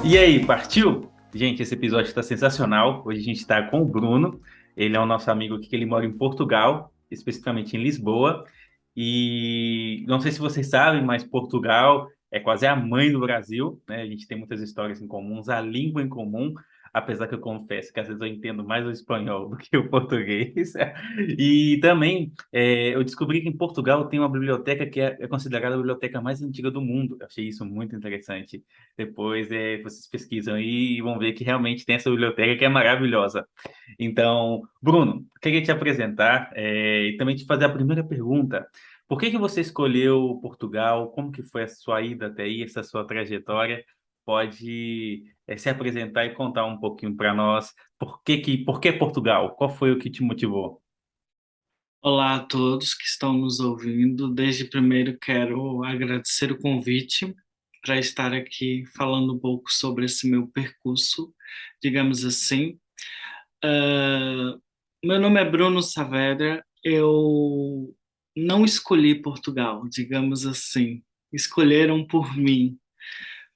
E aí, partiu? Gente, esse episódio está sensacional. Hoje a gente está com o Bruno. Ele é o nosso amigo aqui, que ele mora em Portugal, especificamente em Lisboa. E não sei se vocês sabem, mas Portugal é quase a mãe do Brasil, né? A gente tem muitas histórias em comuns, a língua em comum, apesar que eu confesso que às vezes eu entendo mais o espanhol do que o português. E também eu descobri que em Portugal tem uma biblioteca que é considerada a biblioteca mais antiga do mundo. Eu achei isso muito interessante. Depois vocês pesquisam aí e vão ver que realmente tem essa biblioteca que é maravilhosa. Então, Bruno, queria te apresentar e também te fazer a primeira pergunta. Por que que você escolheu Portugal? Como que foi a sua ida até aí, essa sua trajetória? Pode se apresentar e contar um pouquinho para nós por que Portugal? Qual foi o que te motivou? Olá a todos que estão nos ouvindo. Desde primeiro quero agradecer o convite para estar aqui falando um pouco sobre esse meu percurso, digamos assim. Ah, Meu nome é Bruno Saavedra. Eu não escolhi Portugal, digamos assim. Escolheram por mim,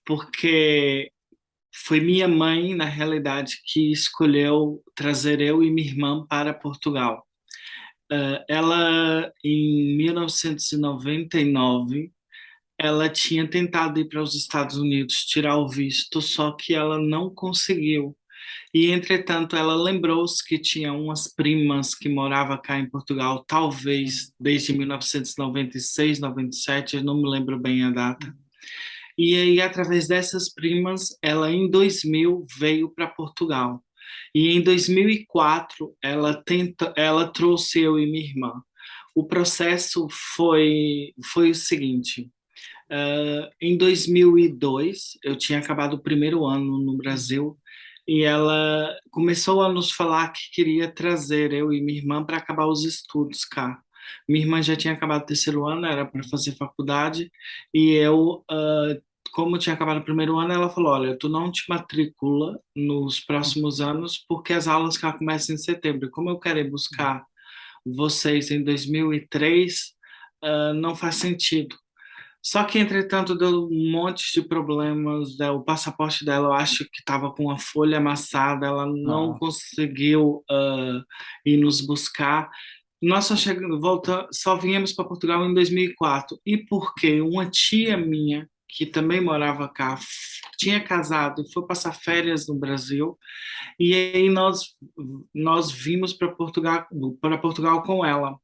porque foi minha mãe, na realidade, que escolheu trazer eu e minha irmã para Portugal. Ela, em 1999, ela tinha tentado ir para os Estados Unidos tirar o visto, só que ela não conseguiu. E, entretanto, ela lembrou-se que tinha umas primas que moravam cá em Portugal, talvez desde 1996, 97, eu não me lembro bem a data. E aí, através dessas primas, ela em 2000 veio para Portugal. E em 2004, ela trouxe eu e minha irmã. O processo foi o seguinte: em 2002, eu tinha acabado o primeiro ano no Brasil e ela começou a nos falar que queria trazer eu e minha irmã para acabar os estudos cá. Minha irmã já tinha acabado o terceiro ano, era para fazer faculdade, e eu, como tinha acabado o primeiro ano, ela falou: Olha, tu não te matricula nos próximos anos porque as aulas cá começam em setembro. E como eu quero ir buscar vocês em 2003, não faz sentido. Só que, entretanto, deu um monte de problemas. O passaporte dela, eu acho que estava com a folha amassada, ela não Nossa. conseguiu ir nos buscar. Nós só viemos para Portugal em 2004. E porque uma tia minha, que também morava cá, tinha casado e foi passar férias no Brasil, e aí nós vimos para Portugal com ela.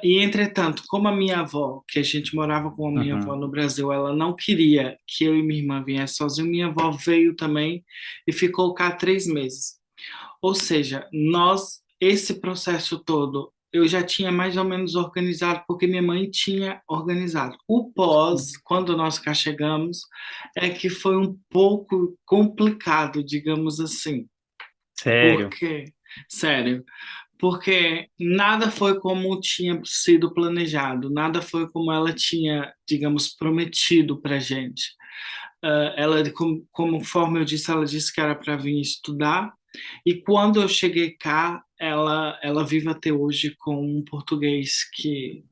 E, entretanto, como a minha avó, que a gente morava com a minha avó Uhum. no Brasil, ela não queria que eu e minha irmã viessem sozinhos, minha avó veio também e ficou cá 3 meses. Ou seja, esse processo todo, eu já tinha mais ou menos organizado, porque minha mãe tinha organizado. O pós, quando nós cá chegamos, é que foi um pouco complicado, digamos assim. Sério? Porque, sério, porque nada foi como tinha sido planejado, nada foi como ela tinha, digamos, prometido para gente. Conforme eu disse, ela disse que era para vir estudar, e quando eu cheguei cá, ela vive até hoje com um português que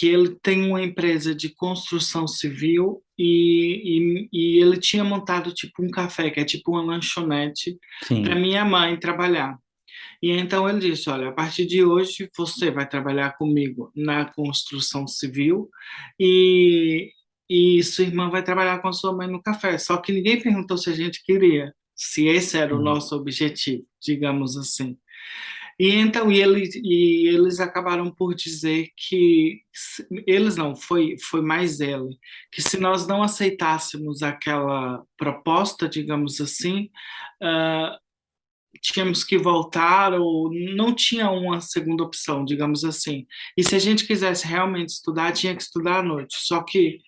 ele tem uma empresa de construção civil e ele tinha montado tipo um café, que é tipo uma lanchonete, para Sim. minha mãe trabalhar. E então ele disse: Olha, a partir de hoje você vai trabalhar comigo na construção civil e, e sua irmã vai trabalhar com a sua mãe no café. Só que ninguém perguntou se a gente queria, se esse era o Uhum. nosso objetivo, digamos assim. E eles acabaram por dizer que eles não, foi mais ele, que se nós não aceitássemos aquela proposta, digamos assim, ah, tínhamos que voltar ou não tinha uma segunda opção, digamos assim. E se a gente quisesse realmente estudar, tinha que estudar à noite. Só que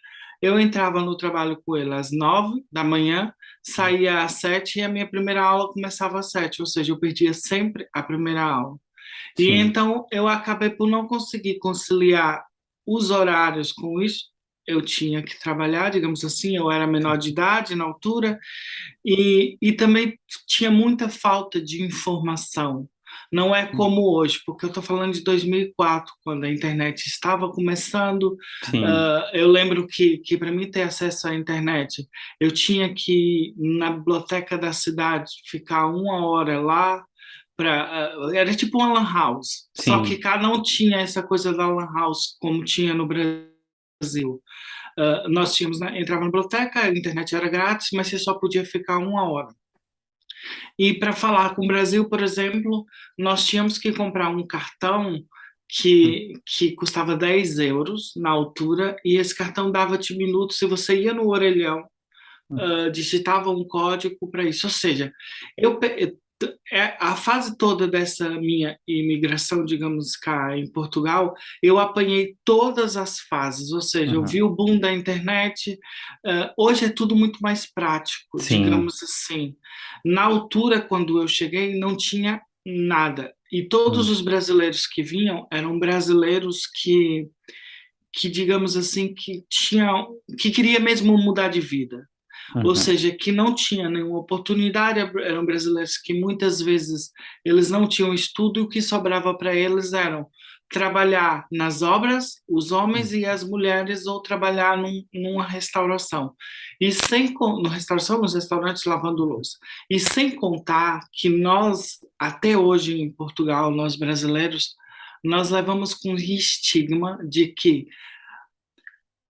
eu entrava no trabalho com ele às 9 da manhã, saía às 7 e a minha primeira aula começava às 7, ou seja, eu perdia sempre a primeira aula. E Sim. então eu acabei por não conseguir conciliar os horários com isso. Eu tinha que trabalhar, digamos assim, eu era menor de idade na altura, e também tinha muita falta de informação, Não é como hoje, porque eu estou falando de 2004, quando a internet estava começando. Sim, Eu lembro que para mim ter acesso à internet, eu tinha que ir na biblioteca da cidade, ficar uma hora lá. Era tipo uma lan house, só que sim. cá não tinha essa coisa da lan house como tinha no Brasil. Nós tínhamos, né, entrava na biblioteca, a internet era grátis, mas você só podia ficar uma hora. E para falar com o Brasil, por exemplo, nós tínhamos que comprar um cartão que custava 10 euros na altura, e esse cartão dava-te minutos se você ia no orelhão, digitava um código para isso. Ou seja, eu, a fase toda dessa minha imigração, digamos, cá em Portugal, eu apanhei todas as fases, ou seja, eu vi Uhum. o boom da internet. Hoje é tudo muito mais prático, Sim. digamos assim. Na altura, quando eu cheguei, não tinha nada. E todos Uhum. os brasileiros que vinham eram brasileiros que digamos assim, que queria mesmo mudar de vida, ou Uhum. seja, que não tinha nenhuma oportunidade. Eram brasileiros que muitas vezes eles não tinham estudo, e o que sobrava para eles eram trabalhar nas obras, os homens Uhum. e as mulheres, ou trabalhar numa restauração. E no restauração, nos restaurantes lavando louça. E sem contar que nós, até hoje em Portugal, nós brasileiros, nós levamos com o estigma de que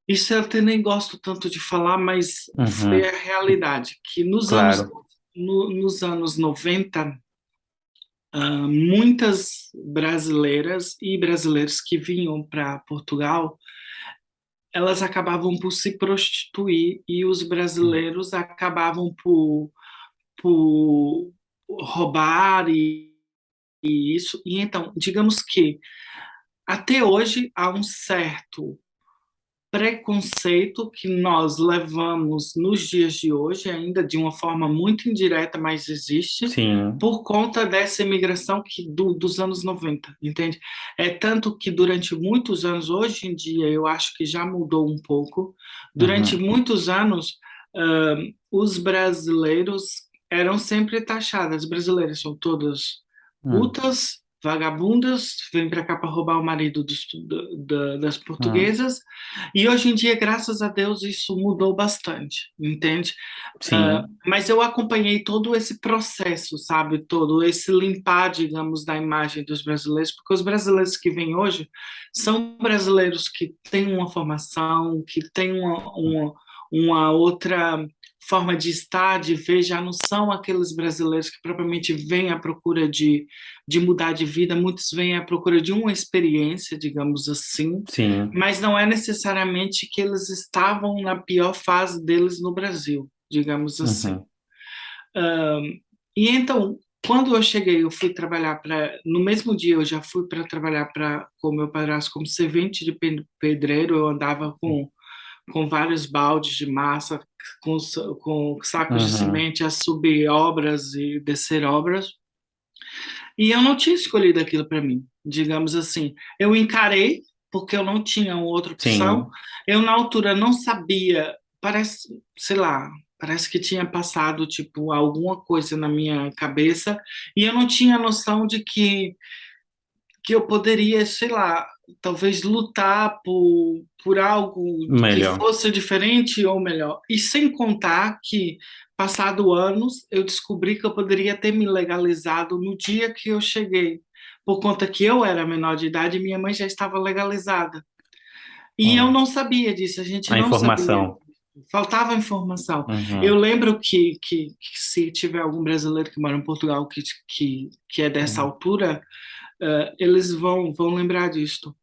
isso eu até nem gosto tanto de falar, mas foi Uhum. a realidade, que Claro. nos anos 90, muitas brasileiras e brasileiros que vinham para Portugal, elas acabavam por se prostituir, e os brasileiros acabavam por roubar e isso. E então, digamos que até hoje há um certo preconceito que nós levamos nos dias de hoje, ainda de uma forma muito indireta, mas existe, Sim. por conta dessa imigração dos anos 90, entende? É tanto que durante muitos anos, hoje em dia, eu acho que já mudou um pouco. Durante Uhum. muitos anos, os brasileiros eram sempre taxados. As brasileiras são todas Uhum. putas, vagabundas, vêm para cá para roubar o marido das Uhum. portuguesas. E hoje em dia, graças a Deus, isso mudou bastante, entende? Sim. Mas eu acompanhei todo esse processo, sabe? Todo esse limpar, digamos, da imagem dos brasileiros, porque os brasileiros que vêm hoje são brasileiros que têm uma formação, que têm uma outra forma de estar, de ver, já não são aqueles brasileiros que propriamente vêm à procura de mudar de vida. Muitos vêm à procura de uma experiência, digamos assim, Sim. mas não é necessariamente que eles estavam na pior fase deles no Brasil, digamos assim. Uhum. E então, quando eu cheguei, eu fui trabalhar para. No mesmo dia, eu já fui para trabalhar com meu padrasto como servente de pedreiro. Eu andava com vários baldes de massa, com sacos de Uhum. semente, a subir obras e descer obras. E eu não tinha escolhido aquilo para mim, digamos assim. Eu encarei, porque eu não tinha outra opção. Sim. Eu, na altura, não sabia, parece, sei lá, parece que tinha passado, tipo, alguma coisa na minha cabeça, e eu não tinha noção de que eu poderia, sei lá, talvez lutar por algo que Melhor. fosse diferente ou melhor. E sem contar que, passado anos, eu descobri que eu poderia ter me legalizado no dia que eu cheguei, por conta que eu era menor de idade e minha mãe já estava legalizada. E eu Uhum. não sabia disso, a gente A não sabia. informação. Faltava informação. Eu Uhum. lembro que se tiver algum brasileiro que mora em Portugal que é dessa Uhum. altura, eles vão lembrar disto.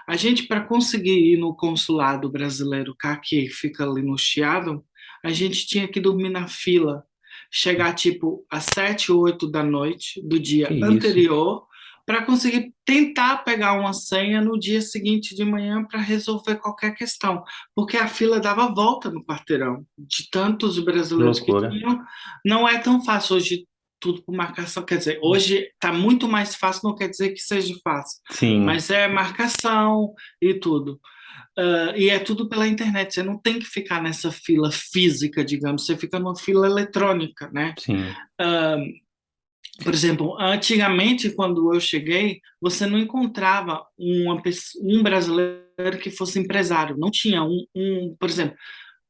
A gente, para conseguir ir no consulado brasileiro cá, que fica ali no Chiado, a gente tinha que dormir na fila, chegar tipo às 7, 8 da noite do Que dia isso? anterior, para conseguir tentar pegar uma senha no dia seguinte de manhã para resolver qualquer questão, porque a fila dava volta no quarteirão, de tantos Que brasileiros que loucura. tinham. Não é tão fácil hoje tudo por marcação, quer dizer, hoje está muito mais fácil, não quer dizer que seja fácil, Sim. mas é marcação e tudo. E é tudo pela internet, você não tem que ficar nessa fila física, digamos, você fica numa fila eletrônica, né? Sim. Por exemplo, antigamente, quando eu cheguei, você não encontrava um brasileiro que fosse empresário. Não tinha por exemplo,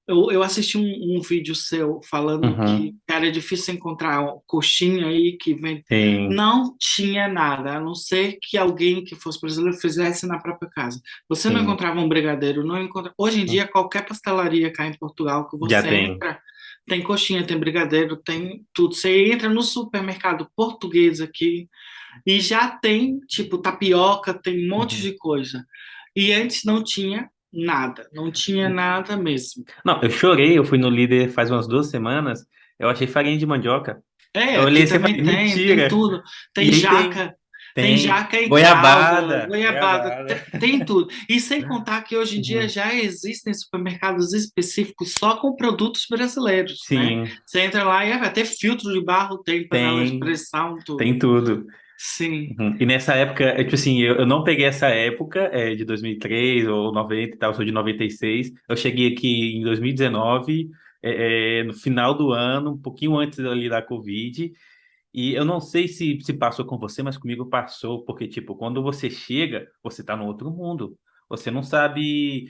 eu assisti um vídeo seu falando que Uhum. era difícil encontrar coxinha aí que vem. Sim, Não tinha nada, a não ser que alguém que fosse brasileiro fizesse na própria casa. Você não sim. encontrava um brigadeiro, não encontra. Hoje em dia, qualquer pastelaria cá em Portugal que Já você tem. entra, tem coxinha, tem brigadeiro, tem tudo. Você entra no supermercado português aqui e já tem, tipo, tapioca, tem um monte Uhum. de coisa. E antes não tinha nada, não tinha nada mesmo. Não, eu chorei, eu fui no líder faz umas 2 semanas, eu achei farinha de mandioca. É, Eu olhei aqui assim e também falei, tem mentira! tudo. E Tem aí tem, jaca, tem tem jaca em calda, goiabada, goiabada, goiabada. tem tudo. E sem contar que hoje em dia Uhum. já existem supermercados específicos só com produtos brasileiros, né? Sim, Você entra lá e vai ter filtro de barro, tem panela de tem, pressão, tudo. tem tudo. Sim. Uhum. E nessa época, tipo assim, eu não peguei essa época de 2003 ou 90 e tal, eu sou de 96. Eu cheguei aqui em 2019, no final do ano, um pouquinho antes ali da Covid. E eu não sei se passou com você, mas comigo passou, porque, tipo, quando você chega, você tá no outro mundo. Você não sabe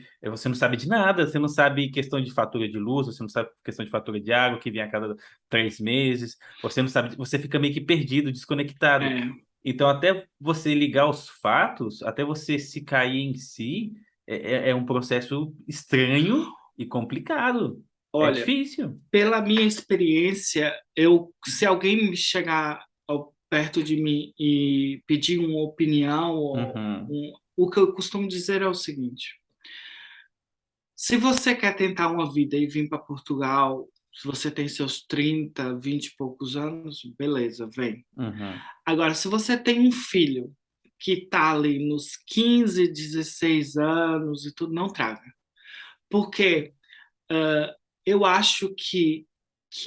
de nada, você não sabe questão de fatura de luz, você não sabe questão de fatura de água, que vem a cada 3 meses, você não sabe, você fica meio que perdido, desconectado. É. Então, até você ligar os fatos, até você se cair em si, é um processo estranho e complicado. É Olha, difícil. pela minha experiência, se alguém me chegar perto de mim e pedir uma opinião, Uhum, o que eu costumo dizer é o seguinte: se você quer tentar uma vida e vir para Portugal, se você tem seus 30, 20 e poucos anos, beleza, vem. uhum, Agora, se você tem um filho que está ali nos 15, 16 anos e tudo, não traga. Porque eu acho que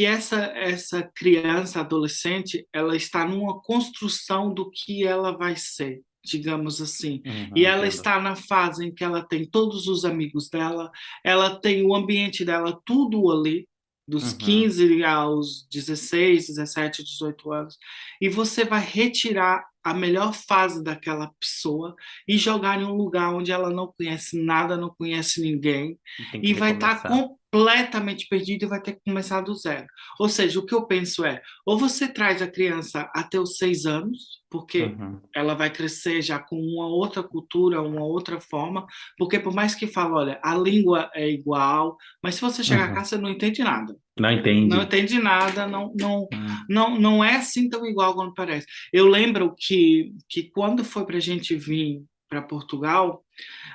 essa criança, adolescente, ela está numa construção do que ela vai ser, digamos assim. E ela entendo. está na fase em que ela tem todos os amigos dela, ela tem o ambiente dela tudo ali, dos Uhum. 15 aos 16, 17, 18 anos, e você vai retirar a melhor fase daquela pessoa e jogar em um lugar onde ela não conhece nada, não conhece ninguém, Tem que e vai estar recomeçar. completamente perdido e vai ter que começar do zero. Ou seja, o que eu penso é, ou você traz a criança até os 6 anos, porque Uhum. ela vai crescer já com uma outra cultura, uma outra forma, porque por mais que fale, olha, a língua é igual, mas se você chegar cá, Uhum. você não entende nada. Não Não entende. entende nada, não, não, Hum. não, não é assim tão igual quanto parece. Eu lembro que quando foi para a gente vir para Portugal,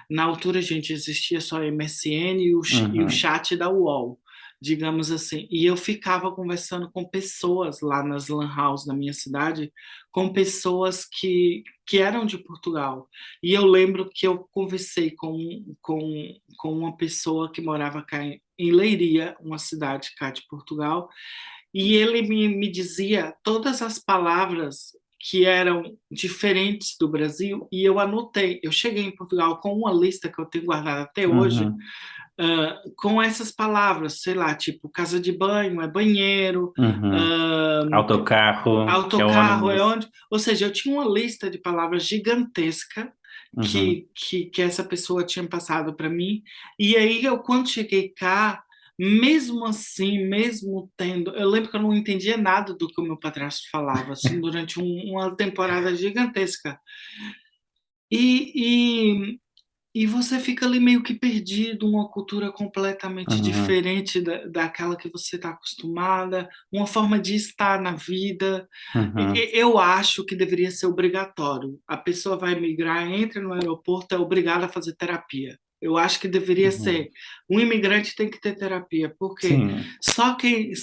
na altura, gente, existia só MSN e o Uhum. chat da UOL, digamos assim. E eu ficava conversando com pessoas lá nas lan house da minha cidade, com pessoas que eram de Portugal. E eu lembro que eu conversei com uma pessoa que morava cá em Leiria, uma cidade cá de Portugal, e ele me dizia todas as palavras que eram diferentes do Brasil, e eu anotei. Eu cheguei em Portugal com uma lista que eu tenho guardada até hoje, Uhum. com essas palavras, sei lá, tipo casa de banho é banheiro, Uhum. uh, Autocarro, que é autocarro é ônibus. onde. Ou seja, eu tinha uma lista de palavras gigantesca Uhum. que essa pessoa tinha passado para mim. E aí, eu, quando cheguei cá, mesmo assim, mesmo tendo. Eu lembro que eu não entendia nada do que o meu padrasto falava, assim, durante uma temporada gigantesca. E, e você fica ali meio que perdido, uma cultura completamente Uhum. diferente daquela que você está acostumada, uma forma de estar na vida. Uhum. Eu acho que deveria ser obrigatório. A pessoa vai migrar, entra no aeroporto, é obrigada a fazer terapia. Eu acho que deveria Uhum. ser. Um imigrante tem que ter terapia, porque Sim, só quem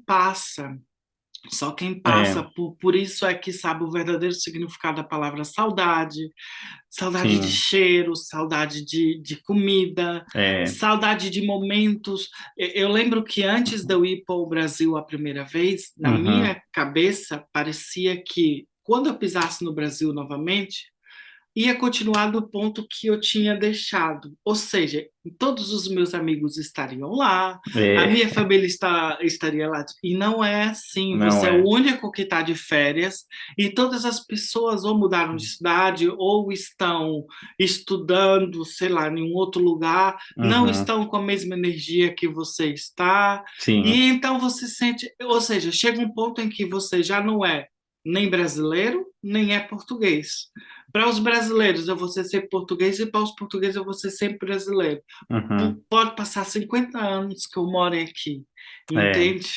passa é, por isso é que sabe o verdadeiro significado da palavra saudade, saudade de sim, cheiro, saudade de comida, é. saudade de momentos. Eu lembro que antes de eu ir para o Brasil a primeira vez, na Uhum. minha cabeça parecia que quando eu pisasse no Brasil novamente, ia continuar do ponto que eu tinha deixado. Ou seja, todos os meus amigos estariam lá, a É, minha família estaria lá. E não é assim. não Você é o é. único que está de férias e todas as pessoas ou mudaram de cidade ou estão estudando, sei lá, em um outro lugar, não Uhum, estão com a mesma energia que você está. E sim, então você sente, ou seja, chega um ponto em que você já não é nem brasileiro, nem é português. Para os brasileiros, eu vou ser sempre português, e para os portugueses, eu vou ser sempre brasileiro. uhum, Pode passar 50 anos que eu moro aqui, é. entende?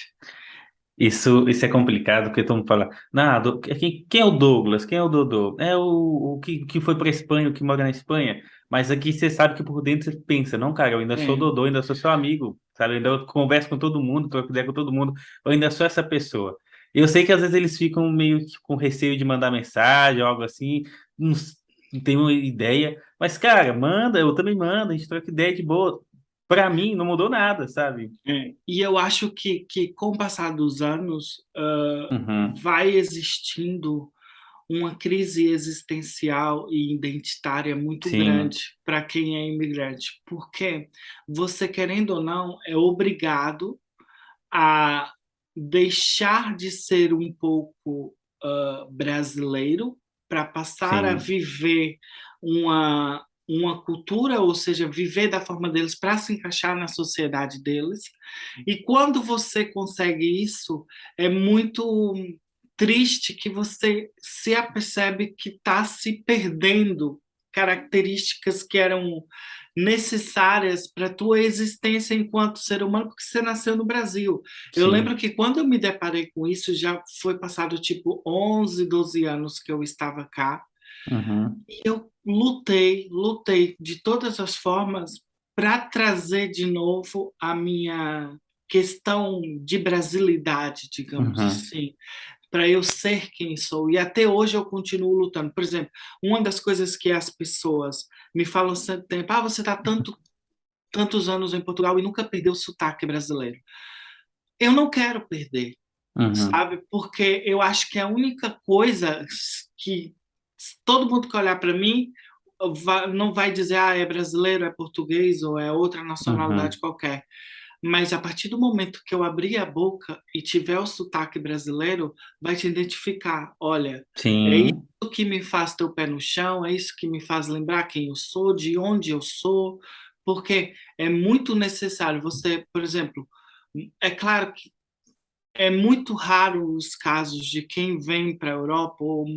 Isso é complicado, porque todo mundo fala, não, quem é o Douglas? Quem é o Dodô? É o que foi para Espanha, o que mora na Espanha. Mas aqui você sabe que por dentro você pensa, não, cara, eu ainda sou o É, Dodô, ainda sou seu amigo, sabe? Eu ainda converso com todo mundo, troco ideia com todo mundo, eu ainda sou essa pessoa. Eu sei que às vezes eles ficam meio que com receio de mandar mensagem ou algo assim, não tenho uma ideia, mas, cara, manda, eu também mando, a gente troca ideia de boa. Pra mim, não mudou nada, sabe? é. E eu acho que com o passar dos anos, Uhum, vai existindo uma crise existencial e identitária muito sim, grande para quem é imigrante, porque você, querendo ou não, é obrigado a deixar de ser um pouco brasileiro para passar a sim. viver uma cultura, ou seja, viver da forma deles para se encaixar na sociedade deles. E quando você consegue isso, é muito triste que você se apercebe que está se perdendo características que eram necessárias para a tua existência enquanto ser humano, porque você nasceu no Brasil. Eu lembro Sim. que quando eu me deparei com isso, já foi passado tipo 11, 12 anos que eu estava cá, Uhum. e eu lutei de todas as formas para trazer de novo a minha questão de brasilidade, digamos Uhum. assim, para eu ser quem sou. E até hoje eu continuo lutando. Por exemplo, uma das coisas que as pessoas me falam sempre tempo, você está tantos anos em Portugal e nunca perdeu o sotaque brasileiro. Eu não quero perder, Uhum. sabe? Porque eu acho que é a única coisa que todo mundo que olhar para mim não vai dizer, é brasileiro, é português ou é outra nacionalidade Uhum. qualquer. Mas a partir do momento que eu abrir a boca e tiver o sotaque brasileiro, vai te identificar. Olha, é isso Sim. que me faz ter o pé no chão, é isso que me faz lembrar quem eu sou, de onde eu sou, porque é muito necessário você, por exemplo, é claro que é muito raro os casos de quem vem para a Europa ou,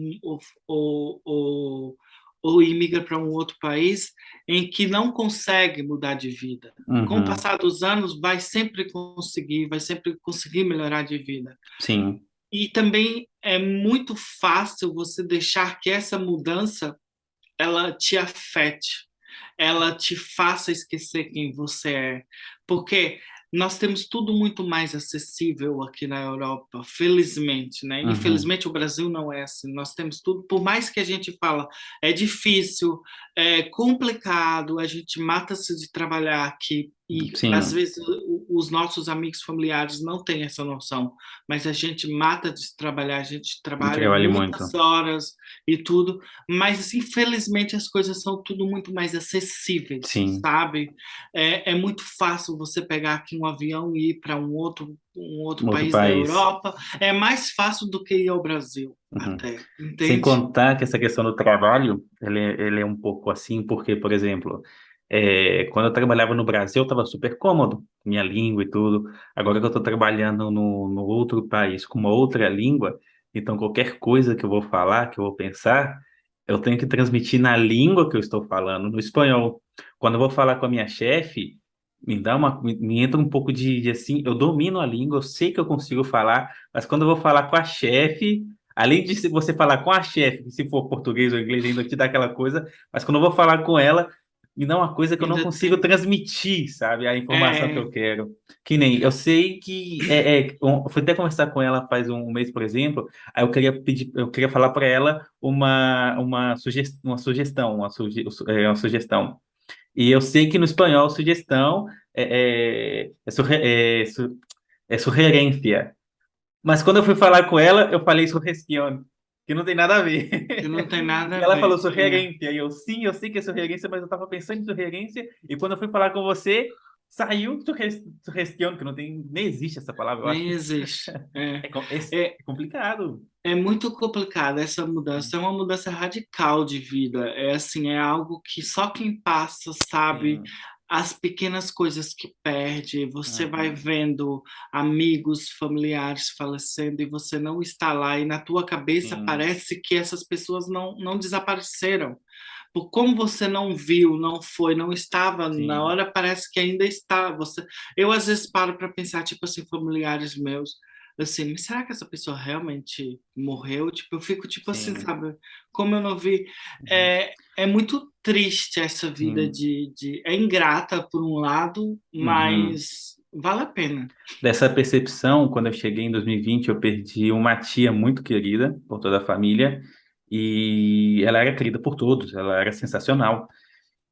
ou, ou imigra para um outro país em que não consegue mudar de vida. Com o Uhum. passar dos anos, vai sempre conseguir melhorar de vida. Sim. E também é muito fácil você deixar que essa mudança ela te afete, ela te faça esquecer quem você é, porque nós temos tudo muito mais acessível aqui na Europa, felizmente, né? Uhum. Infelizmente o Brasil não é assim. Nós temos tudo, por mais que a gente fala, é difícil, é complicado, a gente mata-se de trabalhar aqui e às Sim. vezes os nossos amigos familiares não têm essa noção, mas a gente mata de trabalhar, a gente Eu trabalha trabalhei muito. muitas horas e tudo, mas infelizmente as coisas são tudo muito mais acessíveis, Sim. sabe? É muito fácil você pegar aqui um avião e ir para um outro Um outro país da país. Europa. É mais fácil do que ir ao Brasil, Uhum. até, Sem entende? contar que essa questão do trabalho, ele é um pouco assim, porque, por exemplo, quando eu trabalhava no Brasil, eu estava super cômodo, minha língua e tudo. Agora que eu estou trabalhando no outro país com uma outra língua, então qualquer coisa que eu vou falar, que eu vou pensar, eu tenho que transmitir na língua que eu estou falando, no espanhol. Quando eu vou falar com a minha chefe, me entra um pouco de assim, eu domino a língua, eu sei que eu consigo falar, mas quando eu vou falar com a chefe, além de se você falar com a chefe, que se for português ou inglês, ainda te dá aquela coisa, mas quando eu vou falar com ela, me dá uma coisa que eu não Ainda consigo tem. transmitir, sabe? A informação que É, eu quero. Que nem, eu sei que, eu fui até conversar com ela faz um mês, por exemplo, aí eu queria falar para ela uma sugestão. E eu sei que no espanhol, sugestão é sugerência. Mas quando eu fui falar com ela, eu falei sugestão. que não tem nada a ver. que não tem nada E a ela falou ver. sorrierência, e eu, sim, eu sei que é sorrierência, mas eu tava pensando em sorrierência, e quando eu fui falar com você, saiu sorresquiano, que não tem, nem existe essa palavra, eu Nem acho. existe. É complicado. É muito complicado essa mudança, é uma mudança radical de vida. É assim, é algo que só quem passa sabe Sim, as pequenas coisas que perde. Você vai uhum, vendo amigos, familiares falecendo e você não está lá, e na tua cabeça sim, parece que essas pessoas não desapareceram. Por como você não viu, não foi, não estava na sim, hora, parece que ainda está. Eu às vezes paro para pensar, tipo assim, familiares meus, assim, mas será que essa pessoa realmente morreu? Tipo, eu fico tipo assim, sim, sabe? Como eu não vi, uhum, é muito triste essa vida sim, é ingrata por um lado, uhum. mas vale a pena. Dessa percepção, quando eu cheguei em 2020, eu perdi uma tia muito querida por toda a família, e ela era querida por todos, ela era sensacional.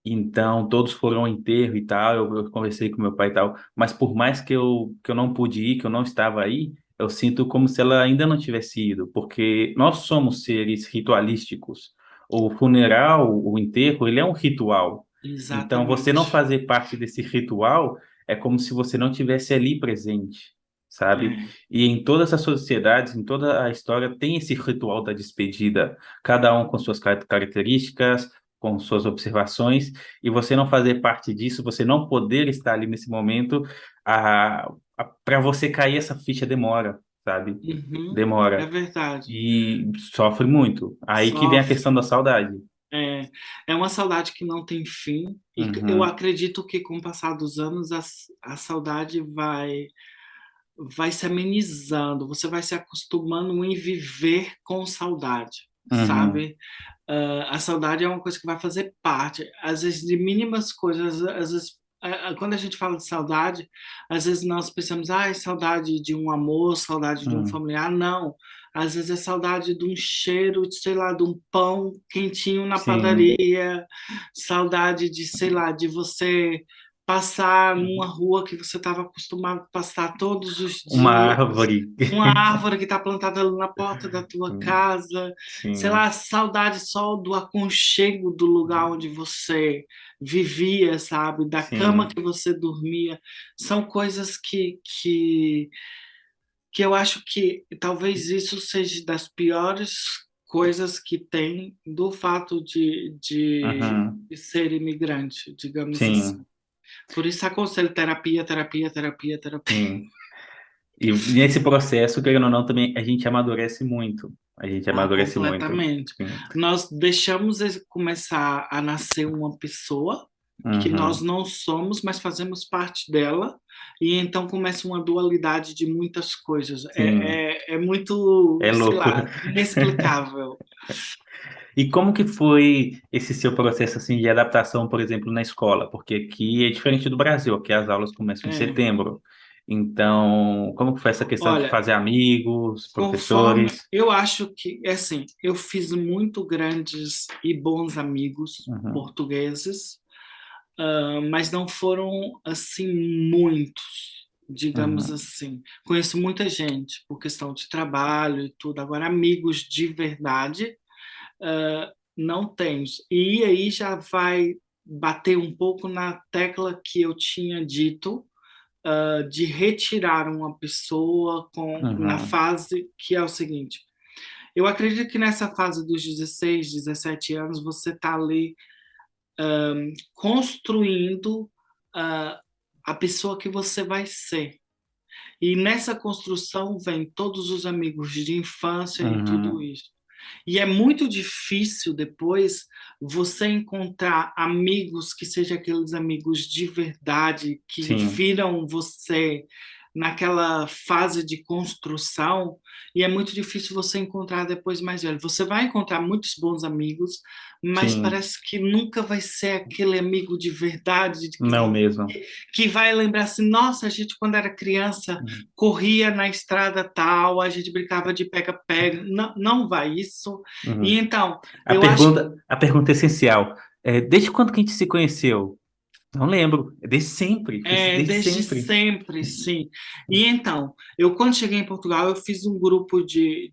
Então, todos foram ao enterro e tal, eu conversei com meu pai e tal, mas por mais que eu não pude ir, que eu não estava aí, eu sinto como se ela ainda não tivesse ido, porque nós somos seres ritualísticos. O funeral, o enterro, ele é um ritual. Então, você não Exatamente. fazer parte desse ritual é como se você não tivesse ali presente, sabe? É. E em todas as sociedades, em toda a história, tem esse ritual da despedida, cada um com suas características, com suas observações, e você não fazer parte disso, você não poder estar ali nesse momento, para você cair essa ficha demora, sabe? Uhum, é Demora. verdade. E sofre muito. Aí que vem a questão Sofre. da saudade. É, é uma saudade que não tem fim, e eu Uhum, acredito que com o passar dos anos a saudade vai se amenizando, você vai se acostumando em viver com saudade, uhum, sabe? A saudade é uma coisa que vai fazer parte, às vezes de mínimas coisas, às vezes quando a gente fala de saudade, às vezes nós pensamos, ah, é saudade de um amor, saudade de um uhum. familiar, não. Às vezes é saudade de um cheiro, de, sei lá, de um pão quentinho na Sim, padaria, saudade de, sei lá, de você passar numa rua que você estava acostumado a passar todos os uma dias, árvore. uma árvore que está plantada ali na porta da tua Sim, casa, sei sim, lá, saudade só do aconchego do lugar onde você vivia, sabe, da cama sim. que você dormia, são coisas que eu acho que talvez isso seja das piores coisas que tem do fato Uhum, de ser imigrante, digamos assim. sim, Por isso aconselho terapia, terapia, terapia, terapia. sim. E nesse processo, querendo ou não, também a gente amadurece muito. A gente Ah, amadurece muito. completamente. Sim. Nós deixamos começar a nascer uma pessoa que nós Uhum, não somos, mas fazemos parte dela, e então começa uma dualidade de muitas coisas. sim. É muito, É sei louco. lá, inexplicável. E como que foi esse seu processo assim de adaptação, por exemplo, na escola? Porque aqui é diferente do Brasil, aqui as aulas começam em É, setembro. Então, como que foi essa questão de olha, fazer amigos, conforme professores? eu acho que, é assim, eu fiz muito grandes e bons amigos Uhum, portugueses, mas não foram assim muitos, digamos uhum, assim. Conheço muita gente por questão de trabalho e tudo. Agora, amigos de verdade, não tenho. E aí já vai bater um pouco na tecla que eu tinha dito, de retirar uma pessoa na uhum, fase que é o seguinte. Eu acredito que nessa fase dos 16, 17 anos, você está ali construindo a pessoa que você vai ser. E nessa construção vem todos os amigos de infância e tudo uhum. isso. E é muito difícil depois você encontrar amigos que sejam aqueles amigos de verdade, que Sim, viram você naquela fase de construção, e é muito difícil você encontrar depois mais velho. Você vai encontrar muitos bons amigos, mas sim. parece que nunca vai ser aquele amigo de verdade Não mesmo. que vai lembrar assim, nossa, a gente quando era criança Uhum. corria na estrada tal, a gente brincava de pega-pega, não, não vai isso. E Uhum. então, A eu acho que pergunta essencial é, desde quando que a gente se conheceu? Não lembro. É desde sempre. Foi é desde desde sempre. sempre, sim. E então, eu quando cheguei em Portugal, eu fiz um grupo de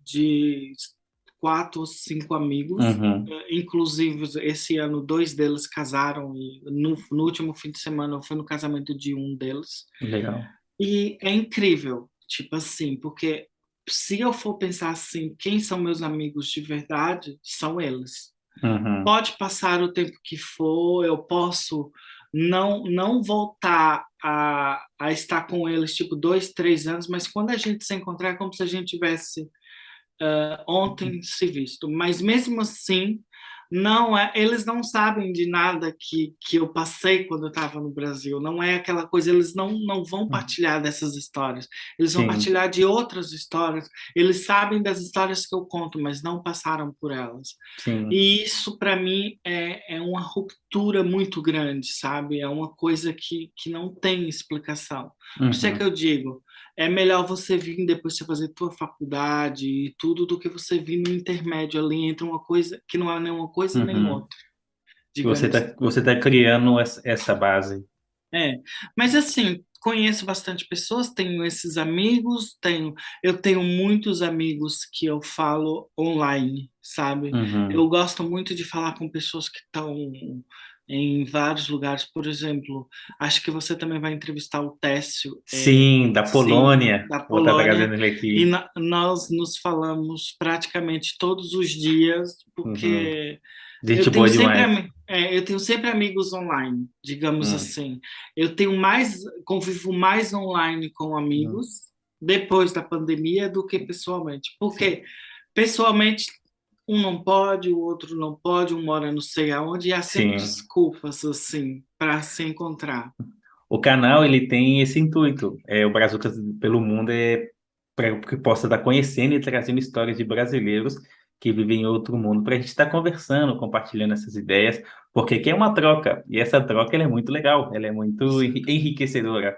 quatro ou cinco amigos, Uhum. inclusive esse ano dois deles casaram e no último fim de semana eu fui no casamento de um deles. Legal. E é incrível, tipo assim, porque se eu for pensar assim, quem são meus amigos de verdade, são eles. Uhum. Pode passar o tempo que for, eu posso não voltar a estar com eles, tipo, 2, 3 anos, mas quando a gente se encontrar, é como se a gente tivesse ontem se visto. Mas mesmo assim, não é, eles não sabem de nada que eu passei quando eu estava no Brasil. Não é aquela coisa, eles não vão partilhar dessas histórias. Eles vão Sim, partilhar de outras histórias. Eles sabem das histórias que eu conto, mas não passaram por elas. sim. E isso, para mim, é uma ruptura muito grande, sabe? É uma coisa que não tem explicação. Por isso é que Uhum. eu digo, é melhor você vir depois de você fazer tua faculdade e tudo do que você vir no intermédio ali entre uma coisa que não é nem uma coisa nem Uhum. outra, digamos. Você tá criando essa base. É, mas assim, conheço bastante pessoas, tenho esses amigos, eu tenho muitos amigos que eu falo online, sabe? Eu Uhum. gosto muito de falar com pessoas que estão em vários lugares, por exemplo, acho que você também vai entrevistar o Técio, Sim, da sim, Polônia. da Vou estar Polônia, trazendo ele e aqui. nós nos falamos praticamente todos os dias, Uhum. porque Gente boa demais. eu tenho sempre amigos online, digamos Hum. assim. Convivo mais online com Hum. amigos depois da pandemia do que pessoalmente. Sim. Porque pessoalmente um não pode, o outro não pode, um mora não sei aonde, e há sempre Sim. desculpas assim para se encontrar. O canal ele tem esse intuito. O Brazucas pelo Mundo é para que possa estar conhecendo e trazendo histórias de brasileiros que vivem em outro mundo para a gente estar conversando, compartilhando essas ideias, porque aqui é uma troca e essa troca ela é muito legal, ela é muito enriquecedora.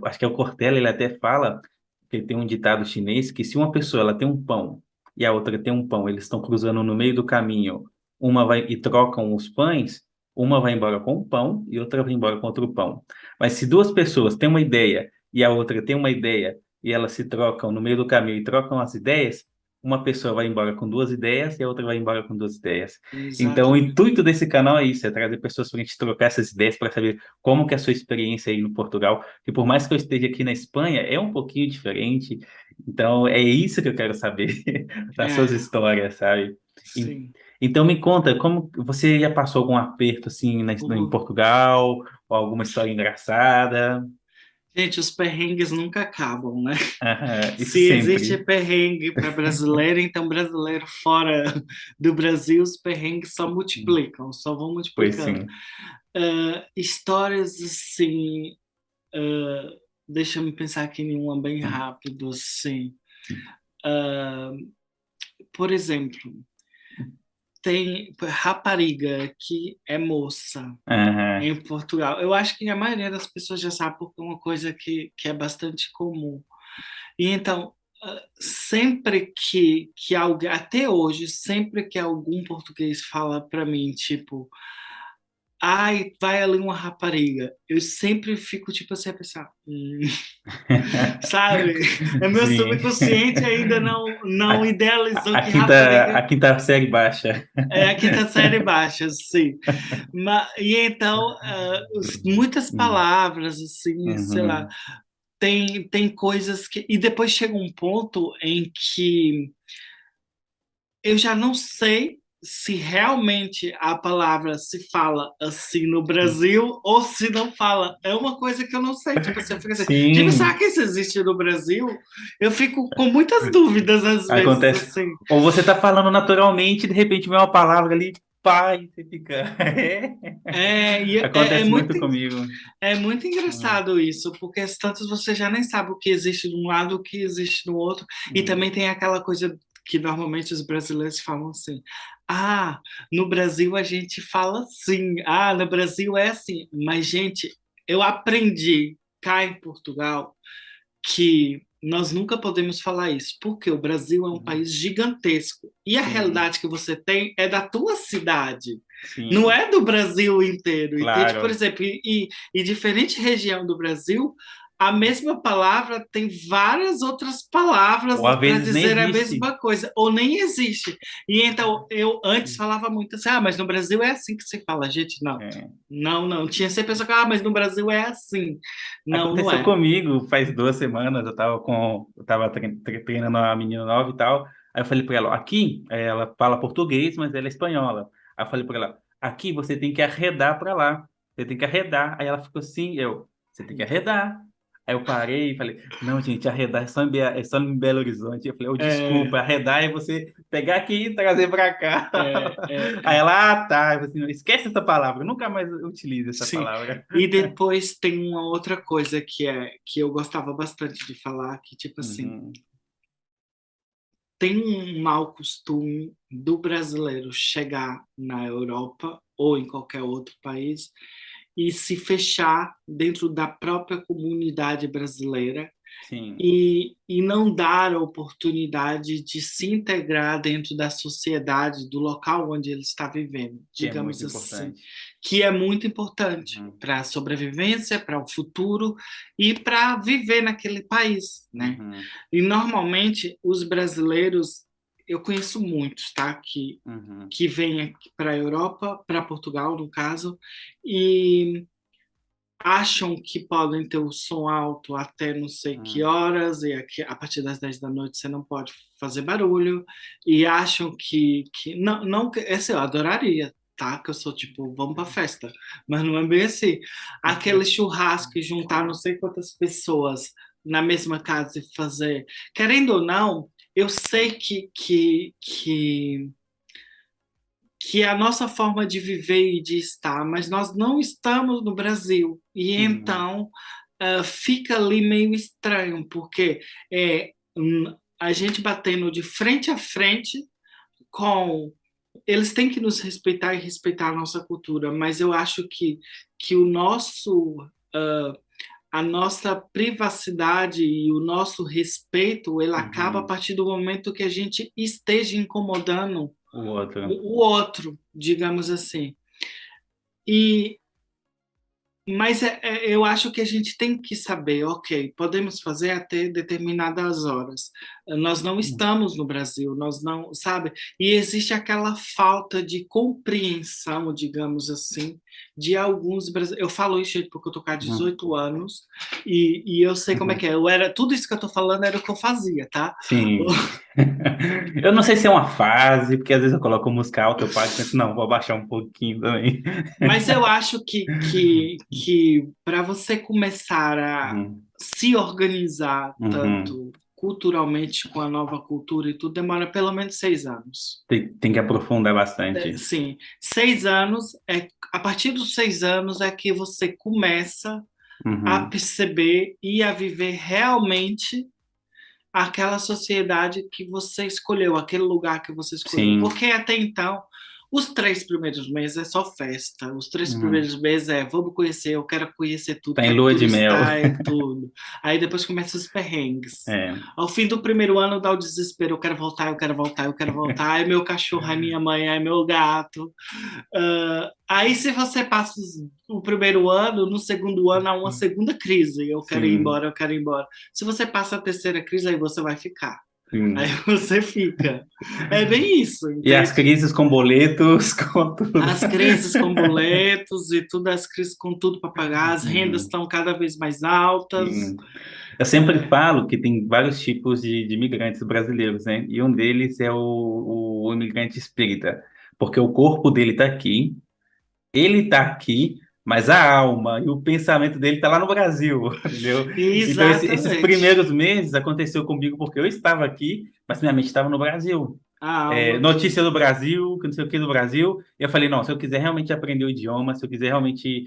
Acho que é o Cortella, ele até fala que ele tem um ditado chinês que se uma pessoa ela tem um pão e a outra tem um pão, eles estão cruzando no meio do caminho, uma vai e trocam os pães, uma vai embora com um pão e outra vai embora com outro pão. Mas se duas pessoas têm uma ideia e a outra tem uma ideia e elas se trocam no meio do caminho e trocam as ideias, uma pessoa vai embora com duas ideias e a outra vai embora com duas ideias. Então, o Exatamente. intuito desse canal é isso, é trazer pessoas para a gente trocar essas ideias para saber como que é a sua experiência aí no Portugal, que por mais que eu esteja aqui na Espanha, é um pouquinho diferente. Então, é isso que eu quero saber das suas É, histórias, sabe? E- sim. Então, me conta, como você já passou algum aperto assim em O- Portugal, ou alguma história engraçada? Gente, os perrengues nunca acabam, né? Isso Se existe sempre. perrengue para brasileiro, então brasileiro fora do Brasil, os perrengues só multiplicam, só vão Pois multiplicando. sim. Histórias assim, ah, deixa eu pensar aqui em uma bem Hum. rápido, assim. Ah, por exemplo, tem rapariga que é moça Aham. em Portugal. Eu acho que a maioria das pessoas já sabe porque é uma coisa que é bastante comum. E então, sempre que alguém, até hoje, sempre que algum português fala para mim, tipo, ai, vai ali uma rapariga, eu sempre fico, tipo assim, a pensar, sabe? É meu Sim. subconsciente ainda não A, idealizou a que quinta, rapariga a quinta série baixa. é a quinta série baixa, sim. E então, muitas Hum. palavras, assim, sei lá, Uhum. tem coisas que. E depois chega um ponto em que eu já não sei se realmente a palavra se fala assim no Brasil ou se não fala. É uma coisa que eu não sei. Tipo assim, eu fico assim, gente, será Sim, que isso existe no Brasil? Eu fico com muitas dúvidas às vezes, acontece. assim. Ou você tá falando naturalmente, e de repente vem uma palavra ali, pá, e você fica. E Acontece muito comigo. é muito Hum, engraçado isso, porque tanto você já nem sabe o que existe de um lado, o que existe no outro, e hum. também tem aquela coisa que normalmente os brasileiros falam assim: ah, no Brasil a gente fala assim, ah, no Brasil é assim. Mas, gente, eu aprendi cá em Portugal que nós nunca podemos falar isso, porque o Brasil é um país gigantesco e a Sim, realidade que você tem é da tua cidade, não sim, é do Brasil inteiro, entende? Por claro. exemplo, e diferente região do Brasil, a mesma palavra tem várias outras Ou palavras às para vezes nem dizer a existe. mesma coisa, ou nem existe. E então eu antes falava muito assim, mas no Brasil é assim que se fala, gente, não. É. Não, não. Tinha sempre pessoa que, mas no Brasil é assim. Não, não Aconteceu é. comigo faz 2 semanas, eu tava treinando uma menina nova e tal. Aí eu falei pra ela, aqui, ela fala português, mas ela é espanhola. Aí eu falei pra ela, aqui você tem que arredar pra lá. Você tem que arredar. Aí ela ficou assim, você tem que arredar. Aí eu parei e falei, não, gente, arredar é só em Belo Horizonte. Eu falei, É, desculpa, arredar é você pegar aqui e trazer pra cá. é, Aí é, é. ela, tá. Eu falei assim, esquece essa palavra, eu nunca mais utilizo essa Sim. palavra. E depois tem uma outra coisa que eu gostava bastante de falar, que tipo assim, Uhum, tem um mau costume do brasileiro chegar na Europa ou em qualquer outro país e se fechar dentro da própria comunidade brasileira sim. e não dar a oportunidade de se integrar dentro da sociedade, do local onde ele está vivendo, Que é muito digamos assim, importante. que é muito importante Uhum, para a sobrevivência, para o futuro e para viver naquele país, né? uhum, E normalmente os brasileiros, eu conheço muitos, tá? uhum, Que vêm para a Europa, para Portugal, no caso, e acham que podem ter o som alto até não sei que uhum. horas, e a partir das 10 da noite você não pode fazer barulho, e acham que não, não, assim, eu adoraria, tá? Que eu sou tipo, vamos pra festa, mas não é bem assim. Aquele churrasco e juntar não sei quantas pessoas na mesma casa e fazer, querendo ou não, eu sei que é a nossa forma de viver e de estar, mas nós não estamos no Brasil. E Uhum, então fica ali meio estranho, porque é, a gente batendo de frente a frente com. Eles têm que nos respeitar e respeitar a nossa cultura, mas eu acho que o nosso. A nossa privacidade e o nosso respeito, ele acaba a uhum. partir do momento que a gente esteja incomodando O outro. o outro, digamos assim. E mas eu acho que a gente tem que saber, ok, podemos fazer até determinadas horas. Nós não estamos no Brasil, nós não, sabe? E existe aquela falta de compreensão, digamos assim, de alguns brasileiros. Eu falo isso gente, porque eu tô com há Uhum, 18 anos e eu sei como é uhum. que é. Tudo isso que eu tô falando era o que eu fazia, tá? Sim. Eu não sei se é uma fase, porque às vezes eu coloco música alta, eu paro e penso, não, vou baixar um pouquinho também. Mas eu acho que para você começar a Uhum, se organizar uhum. tanto culturalmente com a nova cultura e tudo, demora pelo menos 6 anos. Tem que aprofundar bastante. Sim, 6 anos a partir dos 6 anos é que você começa a Uhum, perceber e a viver realmente aquela sociedade que você escolheu, aquele lugar que você escolheu. sim. Porque até então, os 3 primeiros meses é só festa. Os três Uhum. primeiros meses é vamos conhecer, eu quero conhecer tudo, Tá em quero lua de mel. turistar, é tudo. Aí depois começa os perrengues. É. Ao fim do primeiro ano dá o desespero, eu quero voltar, eu quero voltar, eu quero voltar. Ai, meu cachorro, ai, minha mãe, ai, meu gato. Aí, se você passa o primeiro ano, no segundo ano há uma segunda crise. Eu quero ir Sim, embora, eu quero ir embora. Se você passa a terceira crise, aí você vai ficar. Aí sim. você fica. É bem isso, E as entende? crises com boletos, com tudo. As crises com boletos e tudo, as crises com tudo para pagar, as rendas Uhum, estão cada vez mais altas. sim. Eu sempre falo que tem vários tipos de imigrantes brasileiros, né? E um deles é o imigrante espírita, porque o corpo dele está aqui, ele está aqui, mas a alma e o pensamento dele está lá no Brasil, entendeu? Então, esses Exatamente. primeiros meses aconteceu comigo porque eu estava aqui, mas minha mente estava no Brasil. A alma aqui. Notícia do Brasil, que não sei o que do Brasil. E eu falei, não, se eu quiser realmente aprender o idioma, se eu quiser realmente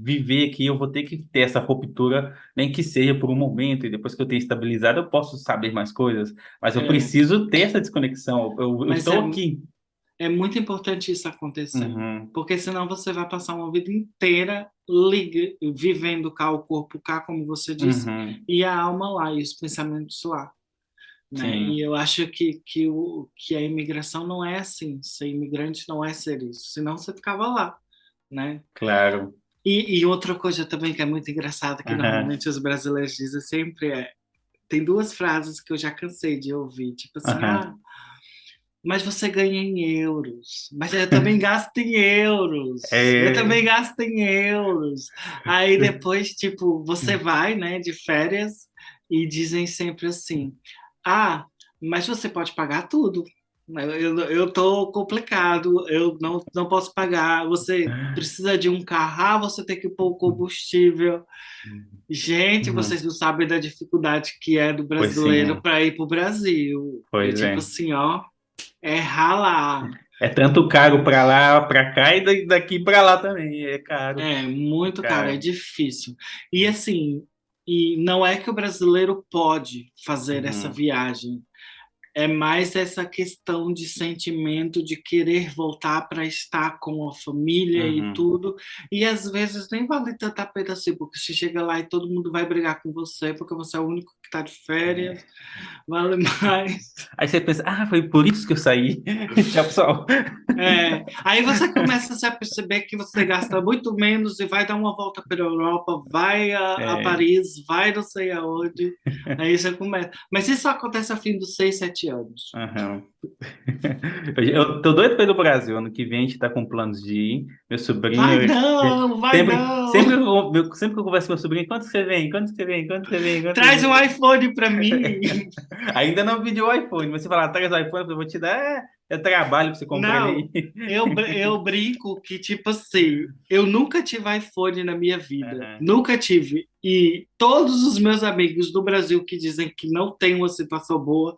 viver aqui, eu vou ter que ter essa ruptura, nem que seja por um momento, e depois que eu tenho estabilizado, eu posso saber mais coisas, mas eu É, preciso ter essa desconexão. Eu mas estou aqui. é muito importante isso acontecer, Uhum, porque senão você vai passar uma vida inteira vivendo cá, o corpo cá, como você disse, uhum, e a alma lá, e os pensamentos lá, né? E sim, eu acho que a imigração não é assim, ser imigrante não é ser isso, senão você ficava lá, né? claro. E outra coisa também que é muito engraçada, que Aham, normalmente os brasileiros dizem sempre tem duas frases que eu já cansei de ouvir, tipo assim, aham. mas você ganha em euros, mas eu também gasto em euros, eu É, também gasto em euros. Aí depois, tipo, você vai, né, de férias e dizem sempre assim, ah, mas você pode pagar tudo. Eu tô complicado, eu não posso pagar. Você precisa de um carro, você tem que pôr o combustível. Gente, uhum. vocês não sabem da dificuldade que é do Pois sim, brasileiro para ir para o Brasil. É pois tipo é. assim, ó, é ralar. É tanto caro para lá, para cá e daqui para lá também. É caro, É é muito caro, é caro. difícil. E assim, e não é que o brasileiro pode fazer essa Uhum, viagem. É mais essa questão de sentimento de querer voltar para estar com a família e uhum. tudo. E às vezes nem vale tanto a pena assim, porque você chega lá e todo mundo vai brigar com você, porque você é o único que está de férias, É. vale mais. Aí você pensa, foi por isso que eu saí. Tchau, pessoal. Aí você começa a se perceber que você gasta muito menos e vai dar uma volta pela Europa, vai a É, Paris, vai não sei aonde. Aí você começa. Mas isso acontece a fim dos 6, 7 anos. aham. Eu tô doido para ir do Brasil. Ano que vem a gente tá com planos de ir. Meu sobrinho, Vai não, vai sempre, não. sempre que eu converso com meu sobrinho, quando você vem? Quando você vem? Quando você vem? Quando você Traz um vem? iPhone para mim. Ainda não pediu o iPhone, mas você fala, traz o iPhone, eu vou te dar, trabalho para você comprar ele Não, aí. eu brinco que, tipo assim, eu nunca tive iPhone na minha vida. Aham. Nunca tive. E todos os meus amigos do Brasil que dizem que não tem uma situação boa,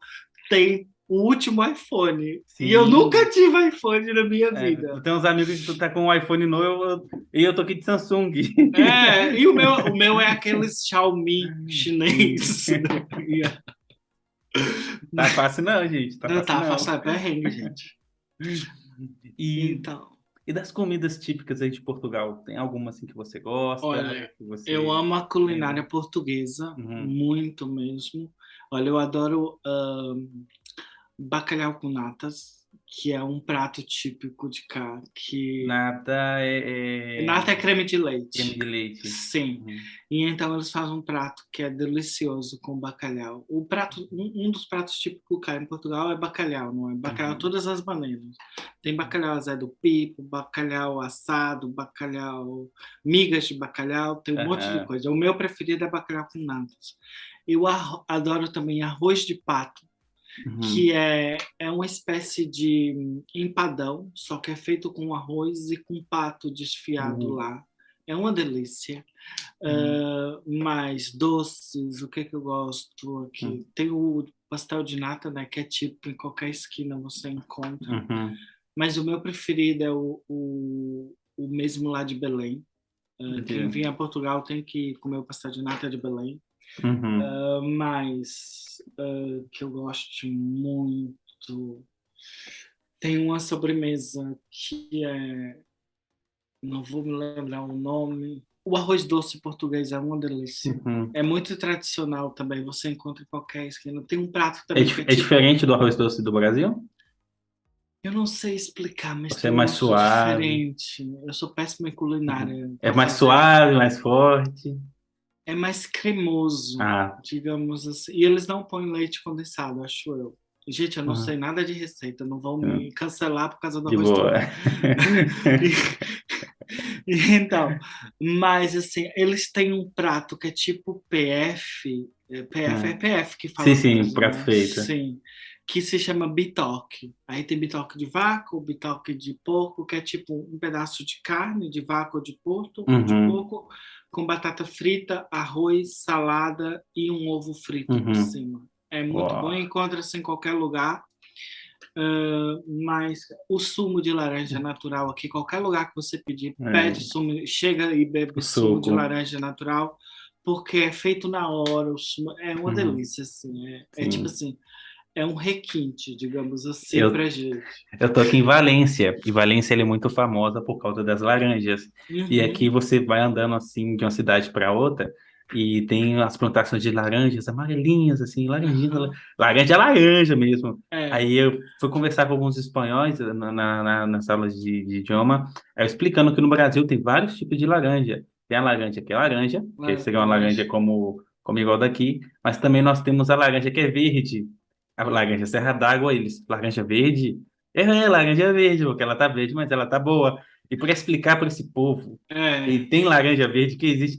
têm o último iPhone. E eu Sim. nunca tive iPhone na minha Eu vida. tenho uns amigos que tá com um iPhone novo e eu tô aqui de Samsung. E o meu é aquele Xiaomi Sim. chinês. Tá fácil não, gente. Tá Não fácil tá, não. faça perrengue, gente. E, Então. e das comidas típicas aí de Portugal, tem alguma assim que você gosta, Olha, que eu você amo a culinária lembra? portuguesa, Uhum. muito mesmo. Olha, eu adoro bacalhau com natas, que é um prato típico de cá, que Nada nata é creme de creme leite. de leite. Sim. Uhum. E então eles fazem um prato que é delicioso com bacalhau. Um dos pratos típicos cá em Portugal é bacalhau, não é? Bacalhau de Uhum. todas as maneiras. Tem bacalhau Zé do Pipo, bacalhau assado, bacalhau, migas de bacalhau, tem um monte de Aham. coisa. O meu preferido é bacalhau com natas. Eu adoro também arroz de pato, que Uhum. é uma espécie de empadão, só que é feito com arroz e com pato desfiado Uhum. lá. É uma delícia. Uhum. Mais doces, o que que eu gosto aqui? Tem o pastel de nata, né, que é típico em qualquer esquina você encontra. Uhum. Mas o meu preferido é o mesmo lá de Belém. Quem Entendi. vem a Portugal tem que comer o pastel de nata de Belém. Uhum. Mas que eu gosto muito. Tem uma sobremesa que não vou me lembrar o nome. O arroz doce português é uma delícia. Uhum. É muito tradicional também, você encontra em qualquer esquina. Tem um prato É, também que é é tipo, diferente do arroz doce do Brasil? eu não sei explicar, mas Você é tem um mais gosto suave? diferente. Eu sou péssima em Uhum. culinária É para mais fazer. suave, mais forte? É mais cremoso, Ah, digamos assim. E eles não põem leite condensado, acho eu. Gente, eu não sei uhum. nada de receita, não vão me Uhum. cancelar por causa do De arroz boa. doce. Então, mas assim, eles têm um prato que é tipo PF, PF é Uhum. PF que Sim, fala no sim, Brasil, prato né? feito. Sim, que se chama bitoque. Aí tem bitoque de vaca, o bitoque de porco, que é tipo um pedaço de carne de vaca ou de Uhum. porco, com batata frita, arroz, salada e um ovo frito por Uhum. cima. É muito bom, Ó. encontra-se em qualquer lugar. Mas o sumo de laranja natural aqui, qualquer lugar que você pedir, pede É, sumo, chega e o bebe sumo de suco. laranja natural, porque é feito na hora, o sumo é uma Uhum. delícia, assim, é tipo Sim. assim, é um requinte, digamos assim, Eu, pra gente. eu tô aqui em Valência, e Valência ele é muito famosa por causa das laranjas. E aqui Uhum, você vai andando assim de uma cidade para outra. E tem as plantações de laranjas amarelinhas, assim, laranjinha, Aham. laranja é laranja mesmo. É, Aí eu fui conversar com alguns espanhóis nas salas de idioma, aí eu explicando que no Brasil tem vários tipos de laranja. Tem a laranja que é laranja, que seria uma laranja laranja. como igual daqui, mas também nós temos a laranja que é verde. A laranja Serra d'Água, eles, laranja verde. Laranja verde, porque ela tá verde, mas ela tá boa. E para explicar para esse povo É. que tem laranja verde, que existe,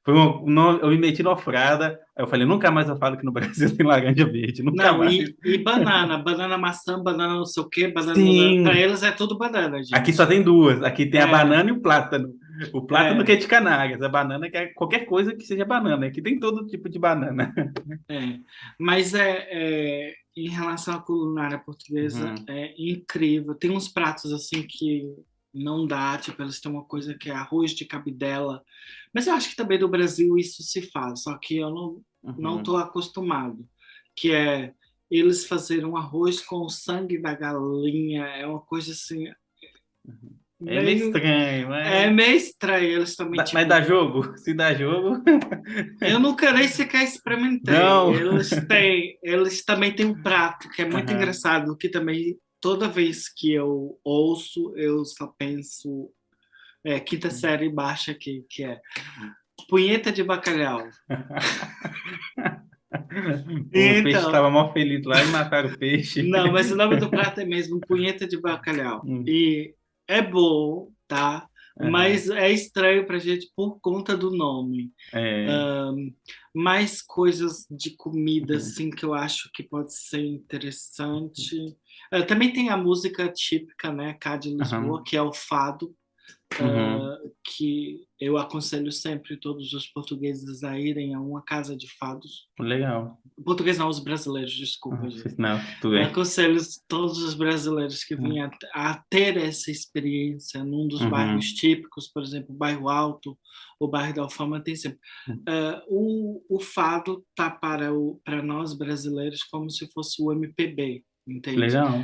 foi eu me meti numa furada, aí eu falei, nunca mais eu falo que no Brasil tem laranja verde, nunca Não, mais. e banana, banana maçã, banana não sei o quê, banana. Para Sim, eles é tudo banana, aqui só gente. tem duas, aqui tem a É, banana e o plátano. O plátano que é é, de Canárias, a banana que é qualquer coisa que seja banana, aqui tem todo tipo de banana. é. Mas em relação à culinária portuguesa, Uhum, é incrível. Tem uns pratos assim que não dá, tipo, eles têm uma coisa que é arroz de cabidela. Mas eu acho que também no Brasil isso se faz, só que eu não uhum. estou acostumado. Que é eles fazerem um arroz com o sangue da galinha, é uma coisa assim, É meio meio. estranho, É meio estranho. Eles também, mas dá tipo, jogo? Se dá jogo, eu nunca nem sequer experimentei. não. Eles também têm um prato que é muito Aham. engraçado, que também toda vez que eu ouço, eu só penso quinta série baixa aqui, que é punheta de bacalhau. O peixe Então, estava mal feliz lá e mataram o peixe. não, mas o nome do prato é mesmo punheta de bacalhau. Hum, E é bom, tá? aham. Mas é estranho pra gente por conta do nome. É, Mais coisas de comida uhum, assim que eu acho que pode ser interessante. Também tem a música típica, né, cá de Lisboa, aham, que é o fado, uhum. que eu aconselho sempre todos os portugueses a irem a uma casa de fados. Legal. Português não, os brasileiros, desculpa, gente. Não, tudo bem. Aconselho todos os brasileiros que vinham a ter essa experiência num dos bairros Uhum, típicos, por exemplo, o Bairro Alto, o bairro da Alfama, tem sempre. O fado tá para nós brasileiros como se fosse o MPB, entende? legal.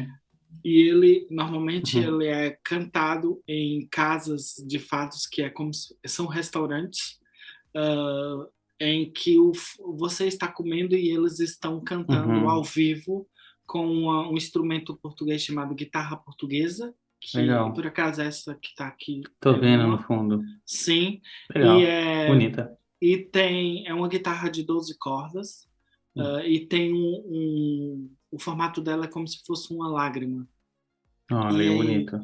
E ele, normalmente, Uhum, ele é cantado em casas de fados que é como são restaurantes, ah, em que você está comendo e eles estão cantando ao uhum, vivo com um instrumento português chamado guitarra portuguesa, que legal. por acaso essa que está aqui Tô é vendo no uma, fundo. sim, e Legal. Bonita. é uma guitarra de 12 cordas, Hum. e tem o formato dela é como se fosse uma lágrima. Legal, E bonito.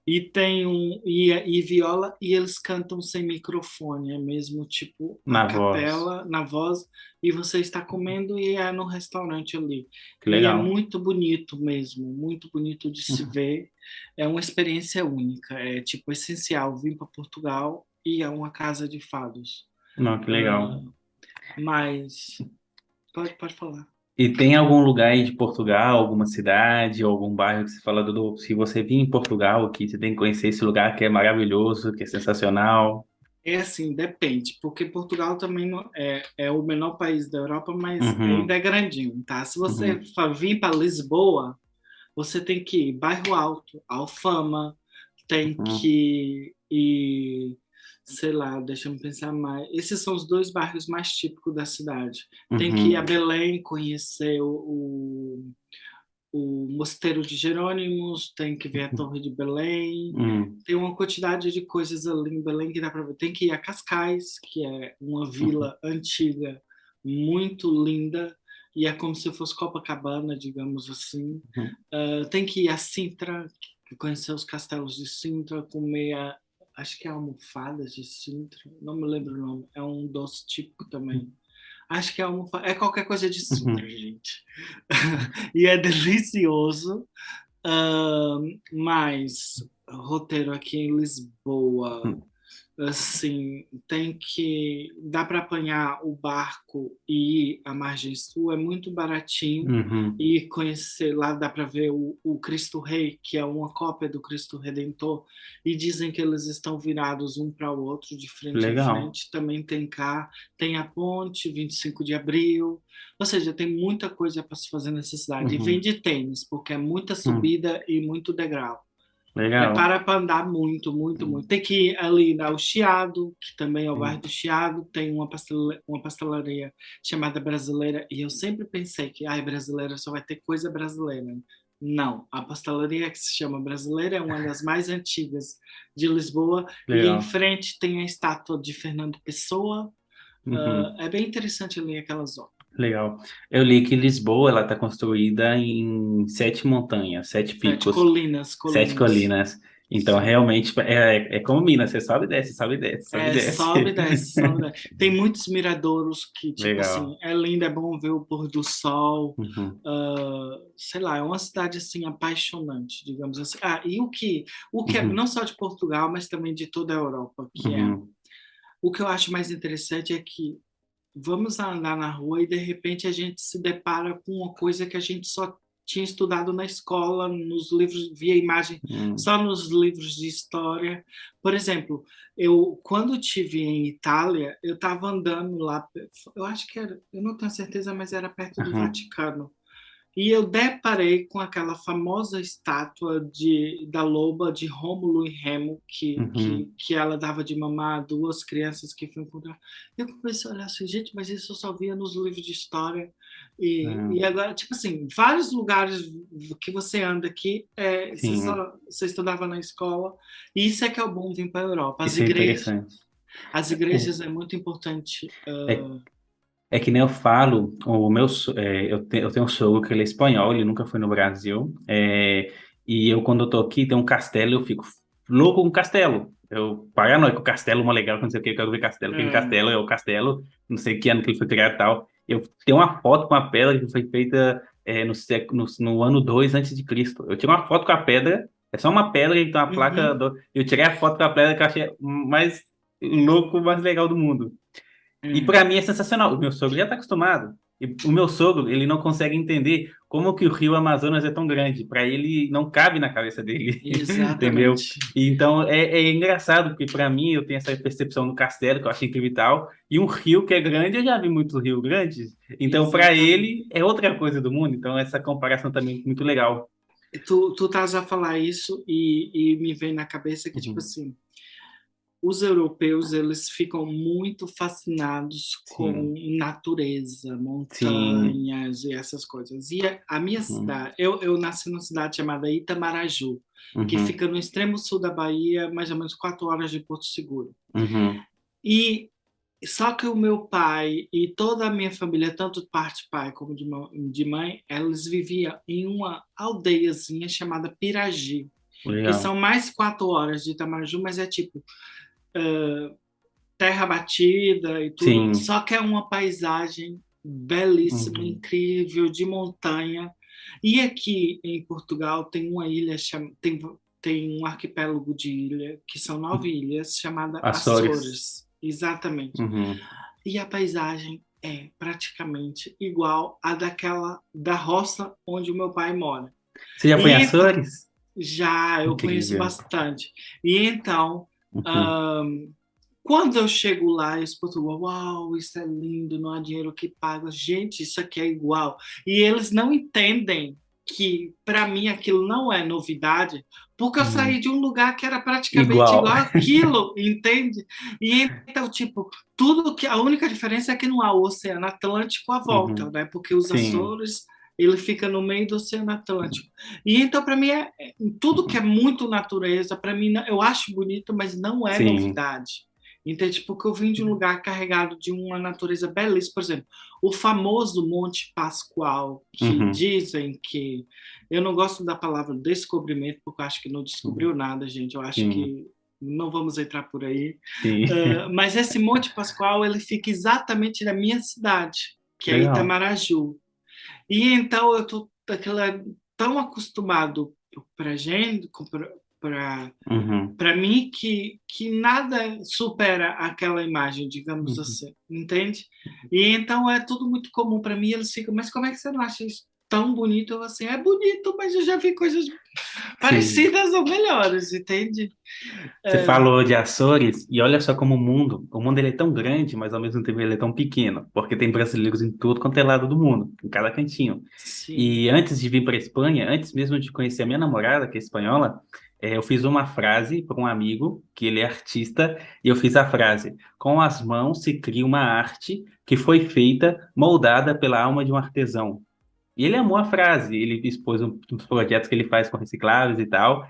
e viola, e eles cantam sem microfone, é mesmo tipo a Na voz. capela, na voz, e você está comendo e é no restaurante ali. Que E é legal. muito bonito mesmo, muito bonito de se Uhum. ver. É uma experiência única, é tipo essencial vir para Portugal e é uma casa de fados. Não, que legal. Mas pode falar. E tem algum lugar aí de Portugal, alguma cidade ou algum bairro que você fala, Dudu, se você vir em Portugal aqui, você tem que conhecer esse lugar que é maravilhoso, que é sensacional. É assim, depende, porque Portugal também é o menor país da Europa, mas ainda Uhum, é grandinho, tá? Se você uhum, vir para Lisboa, você tem que ir Bairro Alto, Alfama, tem uhum, que ir, sei lá, deixa eu pensar mais. Esses são os dois bairros mais típicos da cidade. Tem que ir a uhum, Belém, conhecer o Mosteiro de Jerônimos, tem que ver a Torre de Belém, uhum, tem uma quantidade de coisas ali em Belém que dá para ver. Tem que ir a Cascais, que é uma uhum, vila antiga, muito linda, e é como se fosse Copacabana, digamos assim. uhum. Tem que ir a Sintra, conhecer os castelos de Sintra, comer acho que é almofadas de Sintra, não me lembro o nome, é um doce típico também. Acho que é qualquer coisa de Sintra, Uhum. gente. E é delicioso. Mas roteiro aqui em Lisboa, Uhum. assim, tem que dá para apanhar o barco e ir à margem sul, é muito baratinho Uhum. e conhecer lá dá para ver o Cristo Rei, que é uma cópia do Cristo Redentor, e dizem que eles estão virados um para o outro, de frente a Legal. frente. Também tem cá, tem a ponte 25 de abril, ou seja, tem muita coisa para se fazer nessa cidade. E vem Uhum. de tênis, porque é muita Uhum. subida e muito degrau. Legal. Prepara para andar muito, muito, muito. Tem que ir ali ao Chiado, que também é o bairro do Chiado, tem uma pastelaria chamada Brasileira, e eu sempre pensei que, ai, brasileira só vai ter coisa brasileira. Não, a pastelaria que se chama Brasileira é uma das mais antigas de Lisboa, e em Legal. frente tem a estátua de Fernando Pessoa. Uhum. É bem interessante ali aquela zona. Legal. Eu li que Lisboa ela está construída em 7 montanhas, 7 picos, 7 colinas. Então, Sim. realmente, é como Minas, você sobe e desce, sobe e desce, sobe e É, sobe e desce. desce, sobe e desce. Tem muitos miradouros que, tipo Legal. assim, é lindo, é bom ver o pôr do sol. Uhum. Sei lá, é uma cidade, assim, apaixonante, digamos assim. Ah, e o que é, Uhum. não só de Portugal, mas também de toda a Europa, que é, Uhum. o que eu acho mais interessante é que vamos andar na rua e de repente a gente se depara com uma coisa que a gente só tinha estudado na escola, nos livros, via imagem, Uhum. só nos livros de história. Por exemplo, eu quando tive em Itália, eu estava andando lá, eu acho que era, eu não tenho certeza, mas era perto do Uhum. Vaticano. E eu deparei com aquela famosa estátua da loba de Rômulo e Remo, que, que, Uhum. que ela dava de mamar a duas crianças que foram encontrar. Eu comecei a olhar assim, gente, mas isso eu só via nos livros de história. E Uhum. agora, tipo assim, vários lugares que você anda aqui, Sim, você estudava na escola. E isso é que é o bom vir para a Europa. isso é interessante. As igrejas é muito importante. É, é que nem eu falo, eu tenho um sogro que ele é espanhol, ele nunca foi no Brasil, e eu quando eu tô aqui, tem um castelo, eu fico louco com castelo. Eu, paranoico, castelo, uma legal, não sei o que, eu quero ver castelo, que É, castelo é o castelo, não sei que ano que ele foi criado e tal. Eu tenho uma foto com a pedra que foi feita no ano 2 antes de Cristo. Eu tirei uma foto com a pedra, é só uma pedra e tem uma placa, uhum, eu tirei a foto com a pedra que eu achei mais louco, mais legal do mundo. E é, para mim é sensacional. O meu sogro já está acostumado. E o meu sogro, ele não consegue entender como que o rio Amazonas é tão grande. Para ele, não cabe na cabeça dele, entendeu? exatamente. E então é engraçado, porque para mim eu tenho essa percepção do castelo, que eu acho incrível e tal, e um rio que é grande, eu já vi muitos rios grandes. Então, para Exatamente. ele, é outra coisa do mundo. Então, essa comparação também é muito legal. Tu estás a falar isso e me vem na cabeça que, tipo Uhum. assim, os europeus, eles ficam muito fascinados com Sim, natureza, sim. montanhas e essas coisas. E a minha Uhum. cidade, eu nasci numa cidade chamada Itamaraju, que Uhum. fica no extremo sul da Bahia, mais ou menos 4 horas de Porto Seguro. Uhum. E só que o meu pai e toda a minha família, tanto de parte de pai como de mãe, eles viviam em uma aldeiazinha chamada Piragi, que são Legal. mais 4 horas de Itamaju, mas é tipo terra batida e tudo. Sim. Só que é uma paisagem belíssima, Uhum. incrível, de montanha. E aqui em Portugal tem uma ilha, tem um arquipélago de ilha, que são 9 ilhas, chamada Açores. Açores. Exatamente. Uhum. E a paisagem é praticamente igual à daquela da roça onde o meu pai mora. Você já foi em E então, Açores? já eu conheço Incrível. bastante. E então, Uhum. ahn, quando eu chego lá, eu escuto, uau, isso é lindo, não há dinheiro que paga. Gente, isso aqui é igual. E eles não entendem que, para mim, aquilo não é novidade, porque eu saí Uhum. de um lugar que era praticamente Igual. igual àquilo, entende? E então, tipo, tudo que a única diferença é que não há o Oceano Atlântico à volta, Uhum. né? Porque os Sim. Açores ele fica no meio do Oceano Atlântico. E então, para mim, tudo que é muito natureza, para mim, eu acho bonito, mas não é Sim. novidade. Entende? Porque eu vim de um lugar carregado de uma natureza belíssima. Por exemplo, o famoso Monte Pascoal, que Uhum. dizem que. Eu não gosto da palavra descobrimento, porque eu acho que não Uhum. descobriu nada, gente. Eu acho Sim. que não vamos entrar por aí. Sim. Mas esse Monte Pascoal, ele fica exatamente na minha cidade, que é Legal. Itamaraju. E então eu tô tão acostumado para gente, para Uhum. para mim que nada supera aquela imagem, digamos Uhum. assim, entende? E então é tudo muito comum para mim. Eles ficam, mas como é que você não acha isso tão bonito? Eu assim, é bonito, mas eu já vi coisas Sim. parecidas ou melhores, entende? Você É, falou de Açores e olha só como o mundo ele é tão grande, mas ao mesmo tempo ele é tão pequeno, porque tem brasileiros em tudo quanto é lado do mundo, em cada cantinho. sim. E antes de vir para Espanha, antes mesmo de conhecer a minha namorada, que é espanhola, Eu fiz uma frase para um amigo, que ele é artista, e eu fiz a frase: com as mãos se cria uma arte que foi feita, moldada pela alma de um artesão. E ele amou a frase, ele expôs uns projetos que ele faz com recicláveis e tal,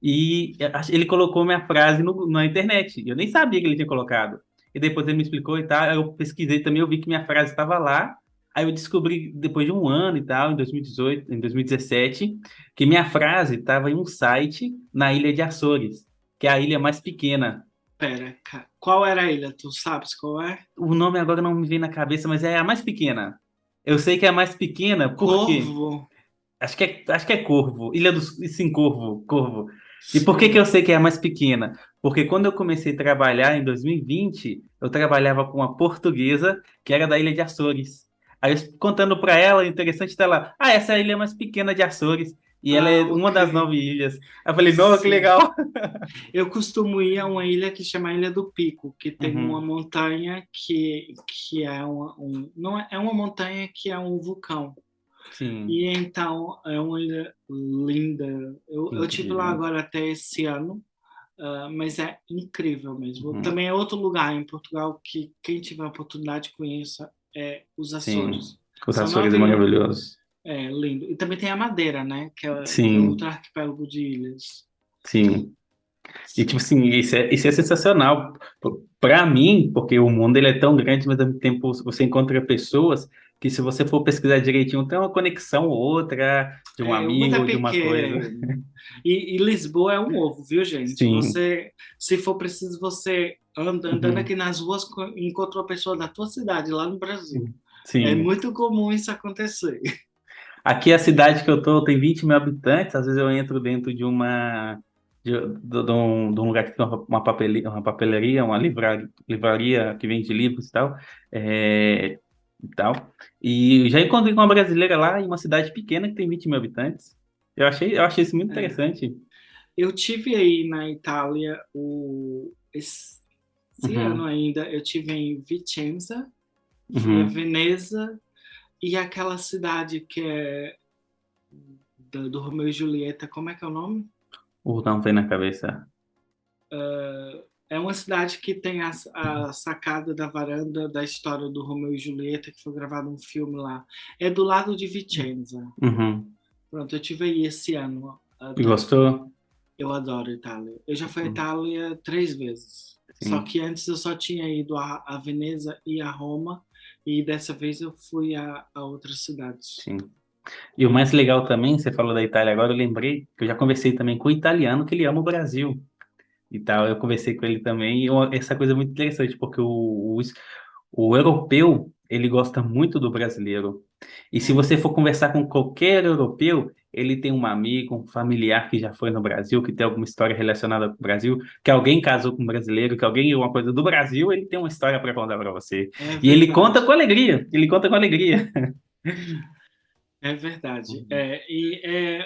e ele colocou minha frase na internet. Eu nem sabia que ele tinha colocado. E depois ele me explicou e tal, aí eu pesquisei também, eu vi que minha frase estava lá. Aí eu descobri, depois de um ano e tal, em 2018, em 2017, que minha frase estava em um site na ilha de Açores, que é a ilha mais pequena. Pera, qual era a ilha? Tu sabes qual é? O nome agora não me vem na cabeça, mas é a mais pequena. Eu sei que é a mais pequena, por quê? Corvo. Acho que é Corvo, Ilha do sim, Corvo, Corvo. E por que que Sim. eu sei que é a mais pequena? Porque quando eu comecei a trabalhar em 2020, eu trabalhava com uma portuguesa que era da Ilha de Açores. Aí eu contando para ela, interessante dela, essa é a ilha mais pequena de Açores e ela é Ah, uma ok. das 9 ilhas. Aí eu falei, nossa, que Sim. legal. Eu costumo ir a uma ilha que chama Ilha do Pico, que tem uma Uhum, montanha que é não é, é uma montanha que é um vulcão. sim, E então é uma ilha linda. Eu tive lá incrível. agora até esse ano, mas é incrível mesmo. Uhum, Também é outro lugar em Portugal que quem tiver a oportunidade conheça é os sim, Açores. os São Açores é 9 ilhas, maravilhoso. é lindo. E também tem a Madeira, né? Que é outro Sim, arquipélago de ilhas. sim. E, tipo Sim. assim, isso é sensacional para mim, porque o mundo ele é tão grande, mas ao mesmo tempo você encontra pessoas que, se você for pesquisar direitinho, tem uma conexão ou outra de um É, o mundo amigo é ou de uma coisa. pequeno. E Lisboa é um ovo, viu, gente? Sim, Se for preciso, você andando aqui uhum, nas ruas, encontra uma pessoa da tua cidade, lá no Brasil. É sim. muito comum isso acontecer. Aqui a cidade que eu tô tem 20 mil habitantes, às vezes eu entro dentro de um lugar que tem uma papelaria, uma livraria que vende livros e tal. É, e tal. E já encontrei com uma brasileira lá em uma cidade pequena que tem 20 mil habitantes. Eu achei isso muito É. interessante. Eu tive aí na Itália esse ano Uhum, ainda. Eu tive em Vicenza, fui a uhum. Veneza e aquela cidade que é do Romeu e Julieta. Como é que é o nome? Não tem na cabeça. É uma cidade que tem a sacada da varanda da história do Romeu e Julieta, que foi gravado um filme lá. É do lado de Vicenza. Uhum. Pronto, eu tive aí esse ano E até. gostou? Eu adoro Itália. Eu já fui à Uhum. Itália 3 vezes. Só Sim. que antes eu só tinha ido a Veneza e a Roma, e dessa vez eu fui a outras cidades. Sim. E o mais legal também, você falou da Itália agora, eu lembrei que eu já conversei também com o italiano, que ele ama o Brasil e tal. Eu conversei com ele também, e essa coisa é muito interessante, porque o europeu, ele gosta muito do brasileiro. E se É, você for conversar com qualquer europeu, ele tem um amigo, um familiar que já foi no Brasil, que tem alguma história relacionada com o Brasil, que alguém casou com um brasileiro, que alguém viu uma coisa do Brasil, ele tem uma história para contar para você. é E ele conta com verdade. alegria, ele conta com alegria. É verdade. Uhum.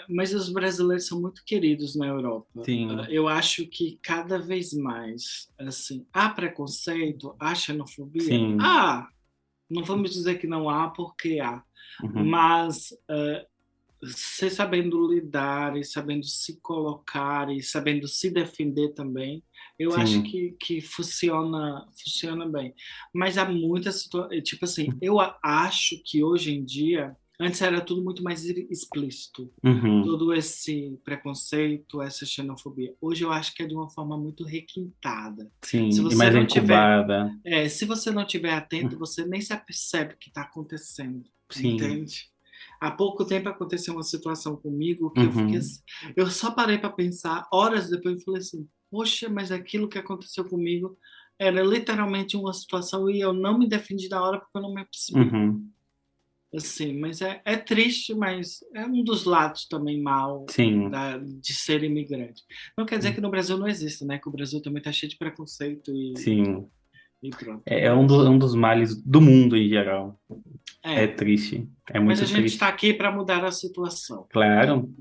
Mas os brasileiros são muito queridos na Europa. Sim, Eu acho que cada vez mais, assim, há preconceito, há xenofobia? sim. Não vamos dizer que não há, porque há. Uhum. Mas você sabendo lidar e sabendo se colocar e sabendo se defender também, eu acho Sim. que funciona bem. Mas há muitas situações, tipo assim, acho que hoje em dia, antes era tudo muito mais explícito, Uhum. todo esse preconceito, essa xenofobia. Hoje eu acho que é de uma forma muito requintada. Se Sim. E você mais não tiver, incubada. se você não tiver atento, você nem se apercebe que está acontecendo, Sim. entende? Há pouco tempo aconteceu uma situação comigo que eu fiquei Uhum. assim, eu só parei para pensar, horas depois eu falei assim, poxa, mas aquilo que aconteceu comigo era literalmente uma situação e eu não me defendi da hora porque eu não me percebi. Uhum. Assim, mas é triste, mas é um dos lados também mal Sim. de ser imigrante. Não quer dizer que no Brasil não exista, né? Que o Brasil também está cheio de preconceito Sim. e pronto. É um dos males do mundo em geral. É É, triste. É mas a muito gente está triste. aqui para mudar a situação. Claro.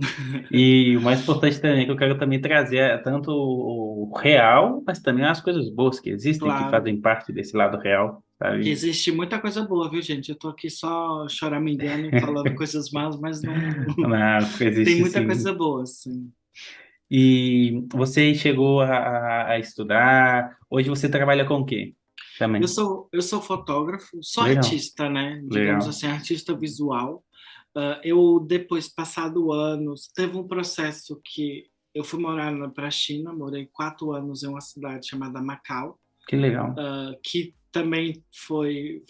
E o mais importante também é que eu quero também trazer tanto o real, mas também as coisas boas que existem, que Claro. fazem parte desse lado real, Que sabe? existe muita coisa boa, viu, gente? Eu tô aqui só choramingando e falando coisas más, mas não Não, tem existe muita sim. coisa boa, assim. E você chegou a estudar? Hoje você trabalha com o quê? Também. Eu sou fotógrafo, sou Legal, artista, né? Digamos legal. assim, artista visual. Eu, depois, passado anos, teve um processo que eu fui morar para a China, morei 4 anos em uma cidade chamada Macau, Que legal. que também foi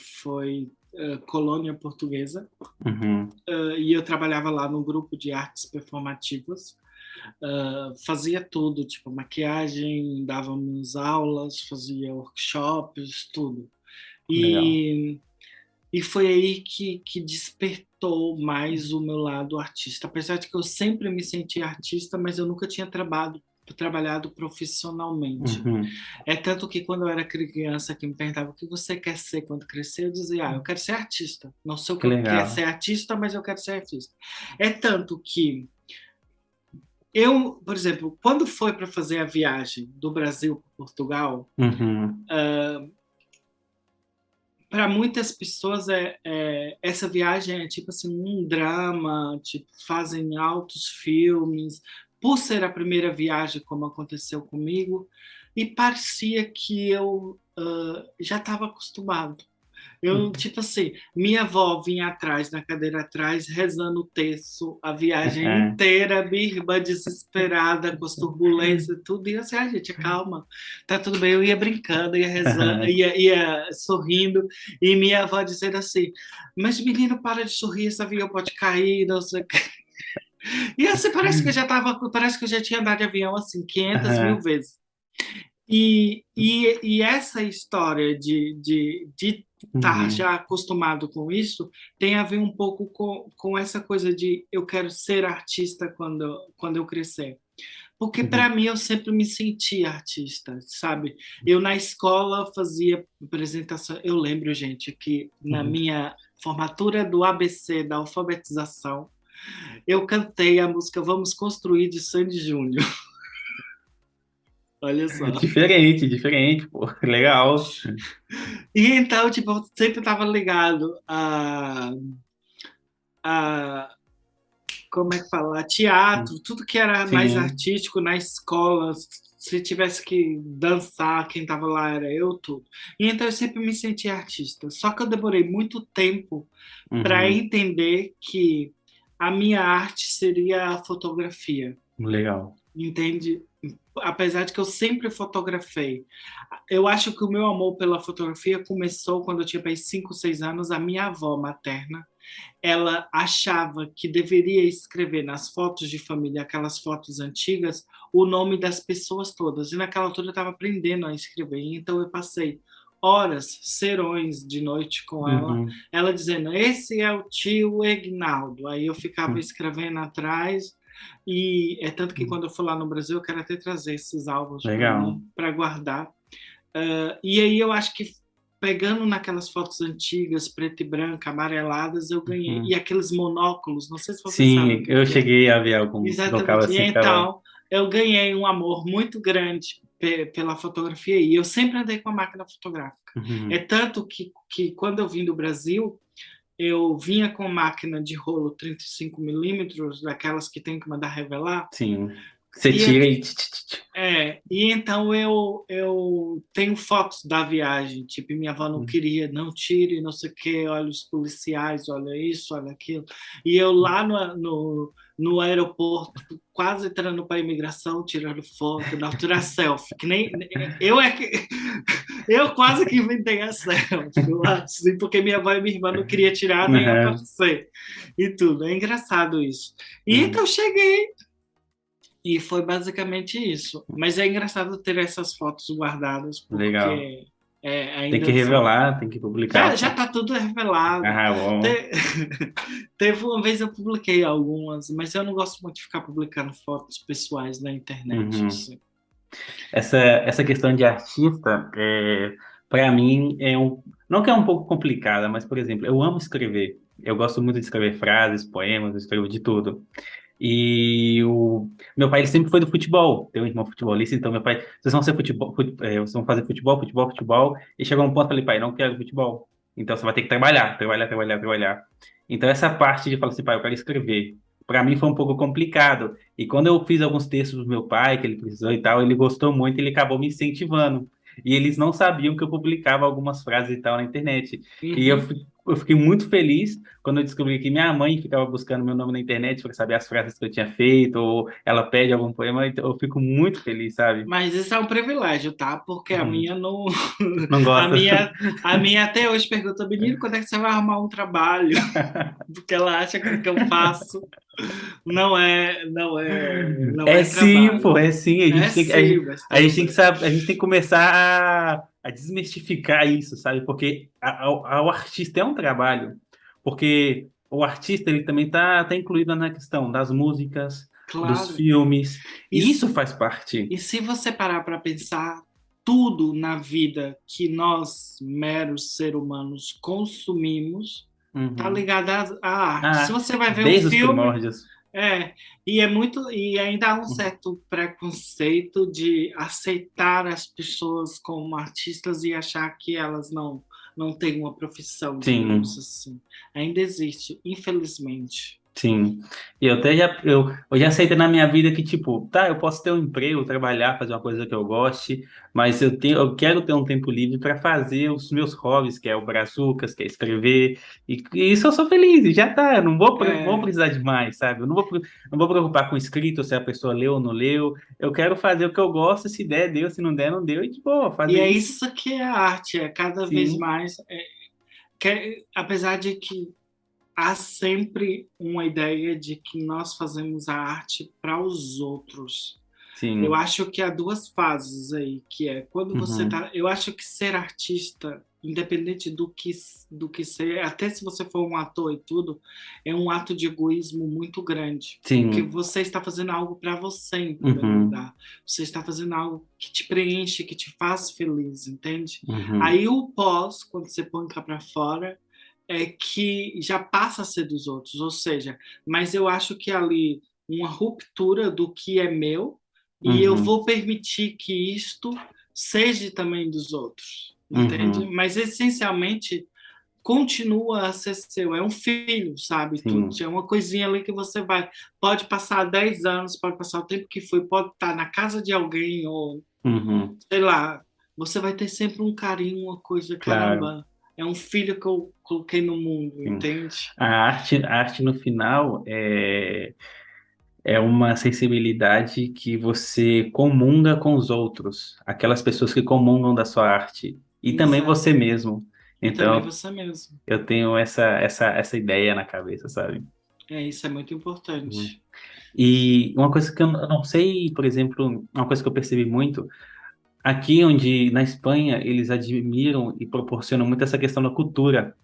colônia portuguesa, Uhum, e eu trabalhava lá num grupo de artes performativas. Fazia tudo, tipo maquiagem, dávamos aulas, fazia workshops, tudo. legal. E, e foi aí que despertou mais o meu lado artista. Apesar de que eu sempre me senti artista, mas eu nunca tinha trabalhado profissionalmente. Uhum, É tanto que quando eu era criança que me perguntava o que você quer ser quando crescer, eu dizia, eu quero ser artista. Não sei o que que eu quero legal. ser artista, mas eu quero ser artista. É tanto que eu, por exemplo, quando foi para fazer a viagem do Brasil para Portugal, Uhum, para muitas pessoas essa viagem é tipo assim um drama, tipo fazem altos filmes, por ser a primeira viagem como aconteceu comigo, e parecia que eu já estava acostumado. Eu, tipo assim, minha avó vinha atrás, na cadeira atrás, rezando o terço, a viagem uhum. inteira, minha irmã desesperada, com as turbulências e tudo, e eu assim, gente, calma, tá tudo bem. Eu ia brincando, ia rezando, ia sorrindo, e minha avó dizendo assim, mas menino, para de sorrir, esse avião pode cair, não sei o quê. E assim, parece que eu já tinha andado de avião, assim, 500 mil Aham, vezes. E essa história de estar uhum, já acostumado com isso tem a ver um pouco com essa coisa de eu quero ser artista quando eu crescer. Porque para uhum, mim eu sempre me senti artista, sabe? Eu na escola fazia apresentação. Eu lembro, gente, que na uhum. minha formatura do ABC, da alfabetização, eu cantei a música Vamos Construir de Sandy Júnior. Olha só. Diferente, diferente, pô. Legal. E então, tipo, eu sempre estava ligado a, como é que fala, a teatro, tudo que era mais Sim. artístico na escola. Se tivesse que dançar, quem estava lá era eu, tudo. E então eu sempre me senti artista. Só que eu demorei muito tempo para Uhum, entender que a minha arte seria a fotografia, legal. entende? Apesar de que eu sempre fotografei. Eu acho que o meu amor pela fotografia começou quando eu tinha 5, 6 anos. A minha avó materna, ela achava que deveria escrever nas fotos de família, aquelas fotos antigas, o nome das pessoas todas. E naquela altura eu estava aprendendo a escrever. Então eu passei horas, serões de noite com ela, Uhum, ela dizendo: esse é o tio Egnaldo. Aí eu ficava uhum, escrevendo atrás. E é tanto que quando eu for lá no Brasil, eu quero até trazer esses álbuns para legal. mim, para guardar. E aí eu acho que pegando naquelas fotos antigas, preto e branca, amareladas, eu ganhei. E Uhum. aqueles monóculos, não sei se você sabe o Sim, que eu que é. cheguei a ver alguns que colocava Exatamente. E assim, ficava. então eu ganhei um amor muito grande pela fotografia e eu sempre andei com a máquina fotográfica. É Uhum, tanto que quando eu vim do Brasil, eu vinha com máquina de rolo 35 milímetros, daquelas que tem que mandar revelar, sim. Você e tira e. Tch, tch, tch, tch. e então eu tenho fotos da viagem, tipo, minha avó não queria, não tire, não sei o quê, olha os policiais, olha isso, olha aquilo. E eu lá no aeroporto, quase entrando para a imigração, tirando foto, na altura selfie, que nem eu é que eu quase que inventei a selfie lá, assim, porque minha avó e minha irmã não queria tirar nem Uhum, aparecer e tudo. É engraçado isso. E uhum. então cheguei e foi basicamente isso. Mas é engraçado ter essas fotos guardadas, Legal. porque Tem que ainda são. revelar, tem que publicar, Já pô. está tudo revelado. Ah, bom. Te- Teve uma vez eu publiquei algumas, mas eu não gosto muito de ficar publicando fotos pessoais na internet, Uhum. assim. Essa questão de artista, para mim, não que é um pouco complicada, mas, por exemplo, eu amo escrever. Eu gosto muito de escrever frases, poemas, eu escrevo de tudo. E o meu pai ele sempre foi do futebol. Tem um irmão futebolista, então meu pai, vocês vão ser futebol, vocês vão fazer futebol, futebol, futebol. E chegou um ponto, eu falei, pai, não quero futebol. Então você vai ter que trabalhar, trabalhar, trabalhar, trabalhar. Então essa parte de falar assim, pai, eu quero escrever. para mim foi um pouco complicado. E quando eu fiz alguns textos do meu pai, que ele precisou e tal, ele gostou muito, ele acabou me incentivando. E eles não sabiam que eu publicava algumas frases e tal na internet. E Uhum. eu fiquei muito feliz quando eu descobri que minha mãe ficava buscando meu nome na internet para saber as frases que eu tinha feito, ou ela pede algum poema, então eu fico muito feliz, sabe? Mas isso é um privilégio, tá? Porque a Uhum. minha não. Não A gosta. minha, a minha até hoje pergunta, menino, quando é que você vai arrumar um trabalho? Porque ela acha que o que eu faço não É é sim, pô, trabalho. é sim. É sim, mas A gente tudo tem que bem. saber, a gente tem que começar a desmistificar isso, sabe? Porque o artista é um trabalho. Porque o artista, ele também tá incluído na questão das músicas, dos Claro. filmes, E, e isso faz parte. e se você parar para pensar, tudo na vida que nós, meros seres humanos, consumimos, tá Uhum. ligado à arte. Se Ah, você vai ver um desde os filme, primórdios. e ainda há um Uhum. certo preconceito de aceitar as pessoas como artistas e achar que elas não têm uma profissão, digamos Sim. assim. Ainda existe, infelizmente. Sim, e eu já aceitei na minha vida que, tipo, tá, eu posso ter um emprego, trabalhar, fazer uma coisa que eu goste, mas eu quero ter um tempo livre para fazer os meus hobbies, que é o brazucas, que é escrever, e isso eu sou feliz, e já tá, eu não vou É, precisar de mais, sabe? Eu não vou preocupar com escrito, se a pessoa leu ou não leu, eu quero fazer o que eu gosto, se der, deu, se não der, não deu, e, tipo, e fazer é isso, isso que é a arte, é cada vez sim, mais. Apesar de que há sempre uma ideia de que nós fazemos a arte para os outros. Eu sim, acho que há duas fases aí, que é quando você uhum, tá. Eu acho que ser artista, independente do que ser, até se você for um ator e tudo, é um ato de egoísmo muito grande, porque sim, você está fazendo algo para você em primeiro uhum, lugar. Você está fazendo algo que te preenche, que te faz feliz, entende? uhum, Aí o pós, quando você põe cá para fora, é que já passa a ser dos outros, ou seja, mas eu acho que ali uma ruptura do que é meu e eu uhum, vou permitir que isto seja também dos outros, entende? uhum. Mas essencialmente continua a ser seu, é um filho, sabe? Tudo Sim. é uma coisinha ali que você pode passar 10 anos, pode passar o tempo que foi, pode estar na casa de alguém ou Uhum, sei lá, você vai ter sempre um carinho, uma coisa, claro, caramba, é um filho que eu coloquei no mundo, sim. entende? A arte no final é uma sensibilidade que você comunga com os outros, aquelas pessoas que comungam da sua arte, e também você Exato. mesmo. E também Então, você mesmo. eu tenho essa ideia na cabeça, sabe? Isso é muito Uhum. importante. E uma coisa que eu não sei, por exemplo, uma coisa que eu percebi muito, aqui onde na Espanha eles admiram e proporcionam muito essa questão da cultura.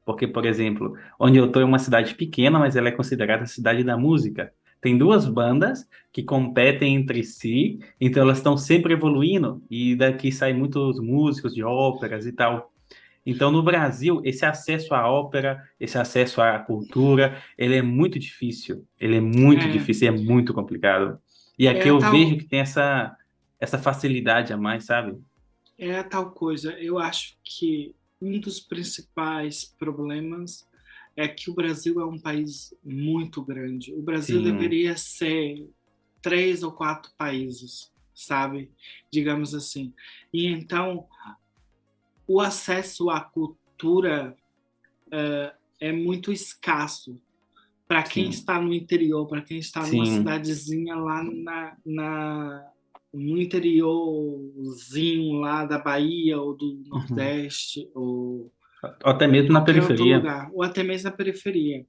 Porque, por exemplo, onde eu estou é uma cidade pequena, mas ela é considerada a cidade da música. Tem duas bandas que competem entre si, então elas estão sempre evoluindo, e daqui saem muitos músicos de óperas e tal. Então, no Brasil, esse acesso à ópera, esse acesso à cultura, ele é muito difícil. Ele é muito É, difícil, é muito complicado. E é aqui a eu vejo tal, que tem essa facilidade a mais, sabe? é a tal coisa. Eu acho que um dos principais problemas é que o Brasil é um país muito grande. O Brasil Sim, deveria ser 3 ou 4 países, sabe? Digamos assim. E então, o acesso à cultura é muito escasso para quem sim, está no interior, para quem está numa sim. cidadezinha lá no interiorzinho lá da Bahia ou do Uhum. Nordeste ou Ou até mesmo na qualquer outro periferia. lugar, ou até mesmo na periferia.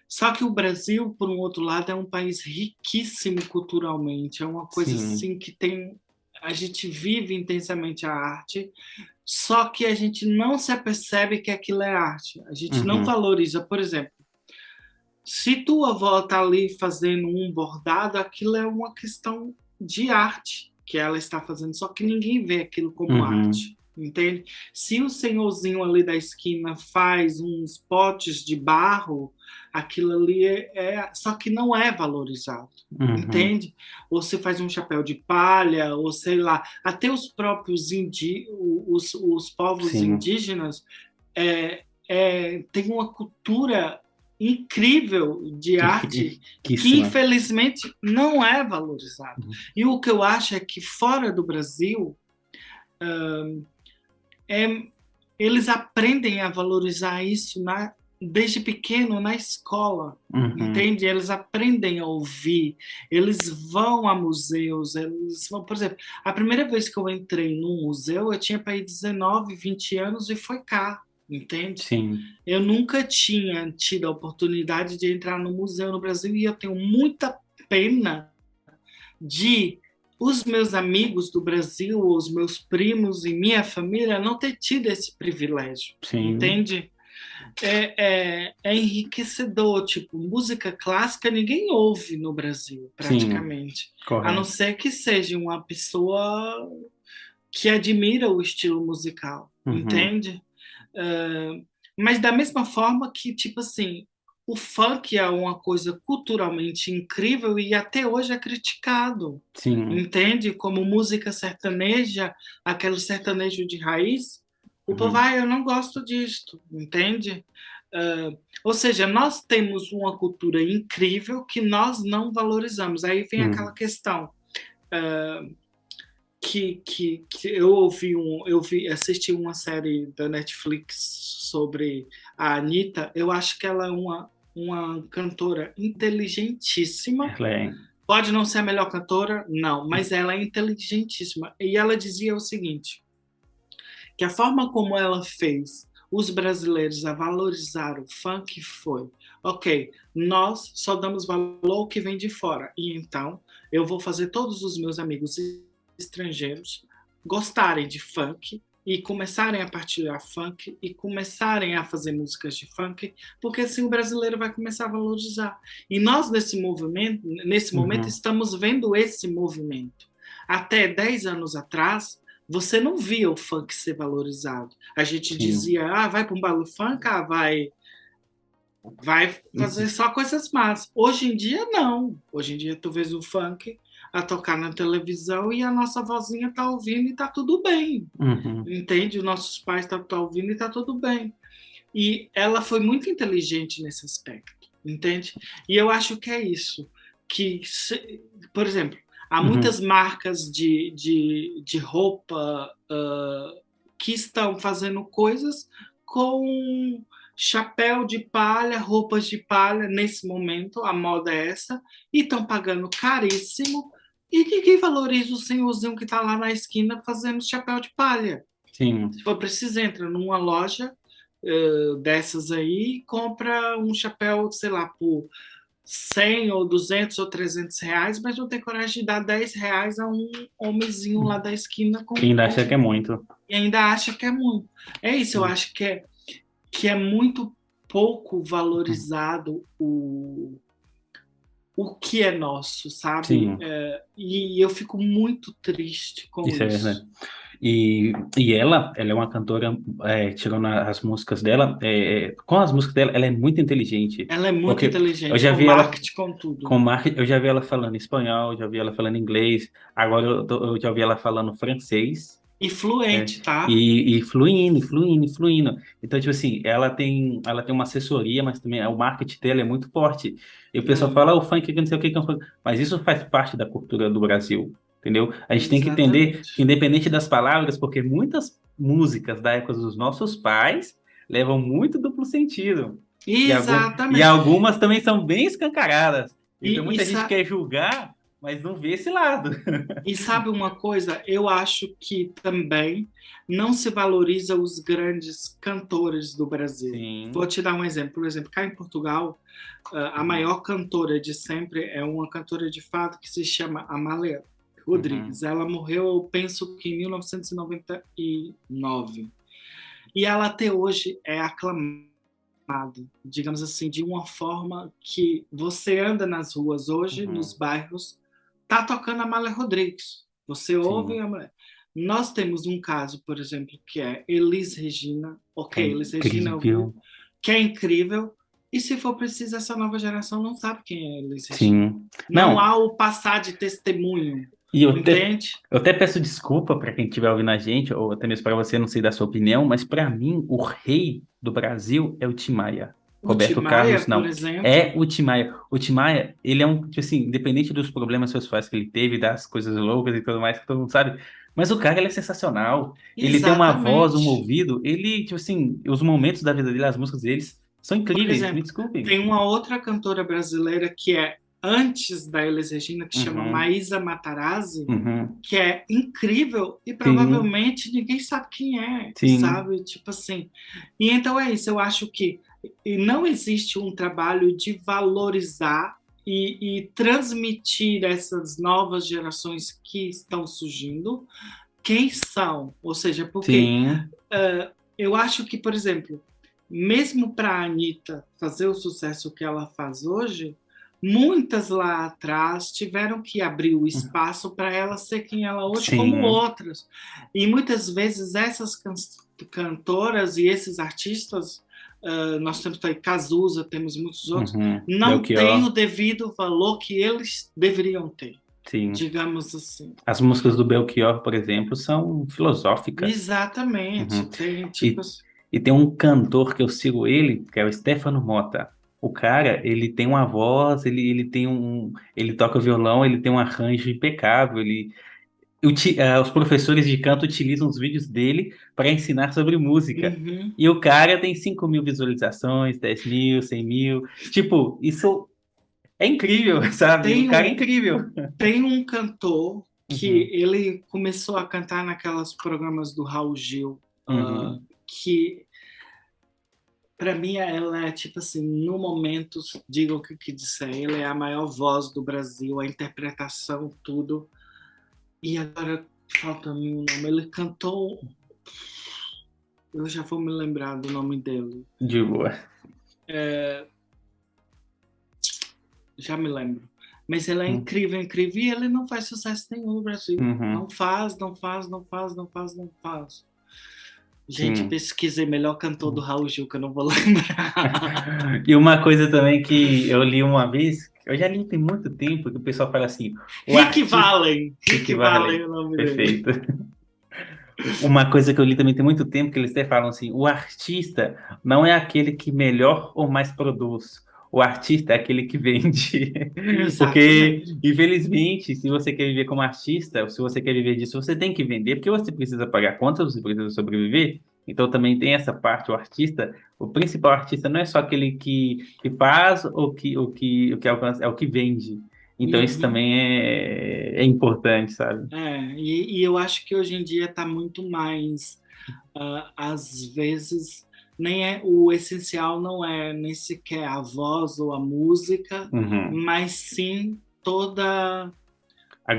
Só que o Brasil, por um outro lado, é um país riquíssimo culturalmente, é uma coisa Sim. assim que tem a gente vive intensamente a arte, só que a gente não se apercebe que aquilo é arte. A gente não Uhum. valoriza, por exemplo, se tua avó está ali fazendo um bordado, aquilo é uma questão de arte que ela está fazendo, só que ninguém vê aquilo como Uhum. arte, entende? Se o senhorzinho ali da esquina faz uns potes de barro, aquilo ali só que não é valorizado, Uhum. entende? Ou se faz um chapéu de palha, ou sei lá, até os próprios os povos Sim. indígenas têm uma cultura incrível de arte que, Riquíssima. infelizmente, não é valorizado. Uhum. E o que eu acho é que fora do Brasil, é, eles aprendem a valorizar isso desde pequeno na escola, Uhum. entende? Eles aprendem a ouvir, eles vão a museus, eles vão, por exemplo, a primeira vez que eu entrei num museu, eu tinha para ir 19, 20 anos e foi cá, entende? Sim, Eu nunca tinha tido a oportunidade de entrar no museu no Brasil e eu tenho muita pena de os meus amigos do Brasil, os meus primos e minha família não ter tido esse privilégio, sim, entende? É enriquecedor, tipo, música clássica ninguém ouve no Brasil, sim, praticamente, a não correto. ser que seja uma pessoa que admira o estilo musical, Uhum. entende? Mas da mesma forma que, tipo assim, o funk é uma coisa culturalmente incrível e até hoje é criticado, Sim. entende? Como música sertaneja, aquele sertanejo de raiz, o povo, Uhum. eu não gosto disto, entende? Ou seja, nós temos uma cultura incrível que nós não valorizamos. Aí vem aquela Uhum. questão que eu assisti uma série da Netflix sobre a Anitta. Eu acho que ela é uma cantora inteligentíssima. Ela é. Pode não ser a melhor cantora, não, mas ela é inteligentíssima. E ela dizia o seguinte, que a forma como ela fez os brasileiros a valorizar o funk foi, ok, nós só damos valor ao que vem de fora, e então eu vou fazer todos os meus amigos estrangeiros gostarem de funk e começarem a partilhar funk e começarem a fazer músicas de funk, porque assim o brasileiro vai começar a valorizar. E nós nesse momento Uhum. estamos vendo esse movimento. Até 10 anos atrás, você não via o funk ser valorizado. A gente Sim. dizia, vai para um baile funk, vai fazer só coisas más. Hoje em dia, não. Hoje em dia, tu vês o funk a tocar na televisão e a nossa vozinha tá ouvindo e tá tudo bem. Uhum. Entende? Os nossos pais tá ouvindo e tá tudo bem. E ela foi muito inteligente nesse aspecto, entende? E eu acho que é isso. Por exemplo, há muitas Uhum. marcas de roupa que estão fazendo coisas com chapéu de palha, roupas de palha, nesse momento, a moda é essa, e estão pagando caríssimo, e que valoriza o senhorzinho que está lá na esquina fazendo chapéu de palha. Se Sim. for preciso, entra numa loja dessas aí e compra um chapéu, sei lá, por 100 ou 200 ou 300 reais, mas não tem coragem de dar 10 reais a um homenzinho lá da esquina E ainda acha que é muito. e ainda acha que é muito. É isso, eu Sim. acho que é muito pouco Uhum. valorizado o que é nosso, sabe? Sim, E eu fico muito triste com isso é isso. verdade. E ela é uma cantora, tirando as músicas dela, com as músicas dela, ela é muito inteligente. Ela é muito Porque eu inteligente, já com vi ela marketing, com tudo. com marketing, eu já vi ela falando espanhol, já vi ela falando inglês, agora eu já vi ela falando francês. E É, fluente, tá? e fluindo, fluindo, fluindo. Então, tipo assim, ela tem uma assessoria, mas também o marketing dela é muito forte. E o pessoal É, fala, o funk, que não sei o que, que é um funk. Mas isso faz parte da cultura do Brasil, entendeu? A gente tem que entender que, exatamente. independente das palavras, porque muitas músicas da época dos nossos pais levam muito duplo sentido. E Exatamente. algumas também são bem escancaradas. Então, E, e, muita gente sa- quer julgar, mas não vê esse lado. e sabe uma coisa? Eu acho que também não se valoriza os grandes cantores do Brasil. Vou Sim. te dar um exemplo. Por exemplo, cá em Portugal, a Uhum. maior cantora de sempre é uma cantora de fado que se chama Amália Uhum. Rodrigues. Ela morreu, eu penso que em 1999. E ela até hoje é aclamada, digamos assim, de uma forma que você anda nas ruas hoje, nos Uhum. bairros, tá tocando a Amália Rodrigues. Você ouve Sim. a mulher. Nós temos um caso, por exemplo, que é Elis Regina. É Ok, Elis Regina ouviu, incrível. que é incrível. E se for preciso, essa nova geração não sabe quem é Elis Regina. Sim. Não Não, há o passar de testemunho, e entende? eu até peço desculpa para quem estiver ouvindo a gente, ou até mesmo para você, não sei da sua opinião, mas para mim, o rei do Brasil é o Tim Maia. O Roberto Timaya, Carlos, por não. É exemplo, o Tim Maia. O Tim Maia, ele é um, tipo assim, independente dos problemas pessoais que ele teve, das coisas loucas e tudo mais que todo mundo sabe, mas o cara, ele é sensacional. Ele tem uma voz, um exatamente. ouvido, ele, tipo assim, os momentos da vida dele, as músicas deles são Por incríveis, me exemplo, desculpem. tem uma outra cantora brasileira que é antes da Elis Regina, que chama Uhum, Maísa Matarazzi, uhum. que é incrível e Sim, provavelmente ninguém sabe quem é, sim, sabe? Tipo assim. E então é isso, eu acho que não existe um trabalho de valorizar e transmitir essas novas gerações que estão surgindo quem são, ou seja, porque sim, eu acho que, por exemplo, mesmo para a Anitta fazer o sucesso que ela faz hoje, muitas lá atrás tiveram que abrir o espaço para ela ser quem ela é hoje, como sim. outras. E muitas vezes essas cantoras e esses artistas, nós temos aí Cazuza, temos muitos outros, Uhum. não têm o Belchior, devido valor que eles deveriam ter, sim. digamos assim. As músicas do Belchior, por exemplo, são filosóficas. Exatamente. Uhum. Tem tipo. E, e tem um cantor que eu sigo ele, que é o Stefano Mota. O cara, ele tem uma voz, ele tem ele toca violão, ele tem um arranjo impecável. Os professores de canto utilizam os vídeos dele para ensinar sobre música. Uhum. E o cara tem 5.000 visualizações, 10.000, 100.000. Tipo, isso é incrível, sabe? O Tem cara é um, incrível. tem um cantor que Uhum, ele começou a cantar naquelas programas do Raul Gil, uhum. que para mim ela é tipo assim, no momento, diga o que disser, ele é a maior voz do Brasil, a interpretação, tudo. E agora falta-me o nome. Ele cantou, eu já vou me lembrar do nome dele. De boa. Já me lembro. Mas ele é incrível, incrível, e ele não faz sucesso nenhum no Brasil. Não Uhum, faz, não faz, não faz, não faz, não faz. Gente, sim. pesquisei melhor cantor do Raul Gil, que eu não vou lembrar. E uma coisa também que eu li uma vez, eu já li tem muito tempo, que o pessoal fala assim, o artista Rick Valen equivalente. é o nome dele. Perfeito. Uma coisa que eu li também tem muito tempo, que eles até falam assim, o artista não é aquele que melhor ou mais produz. O artista é aquele que vende. Porque, Exatamente. infelizmente, se você quer viver como artista, ou se você quer viver disso, você tem que vender, porque você precisa pagar contas, você precisa sobreviver. Então também tem essa parte, o artista, o principal artista não é só aquele que faz o que alcança, é o que vende. Então isso Uhum. também é importante, sabe? E eu acho que hoje em dia está muito mais, às vezes, nem é o essencial não é nem sequer a voz ou a música, Uhum. mas sim toda A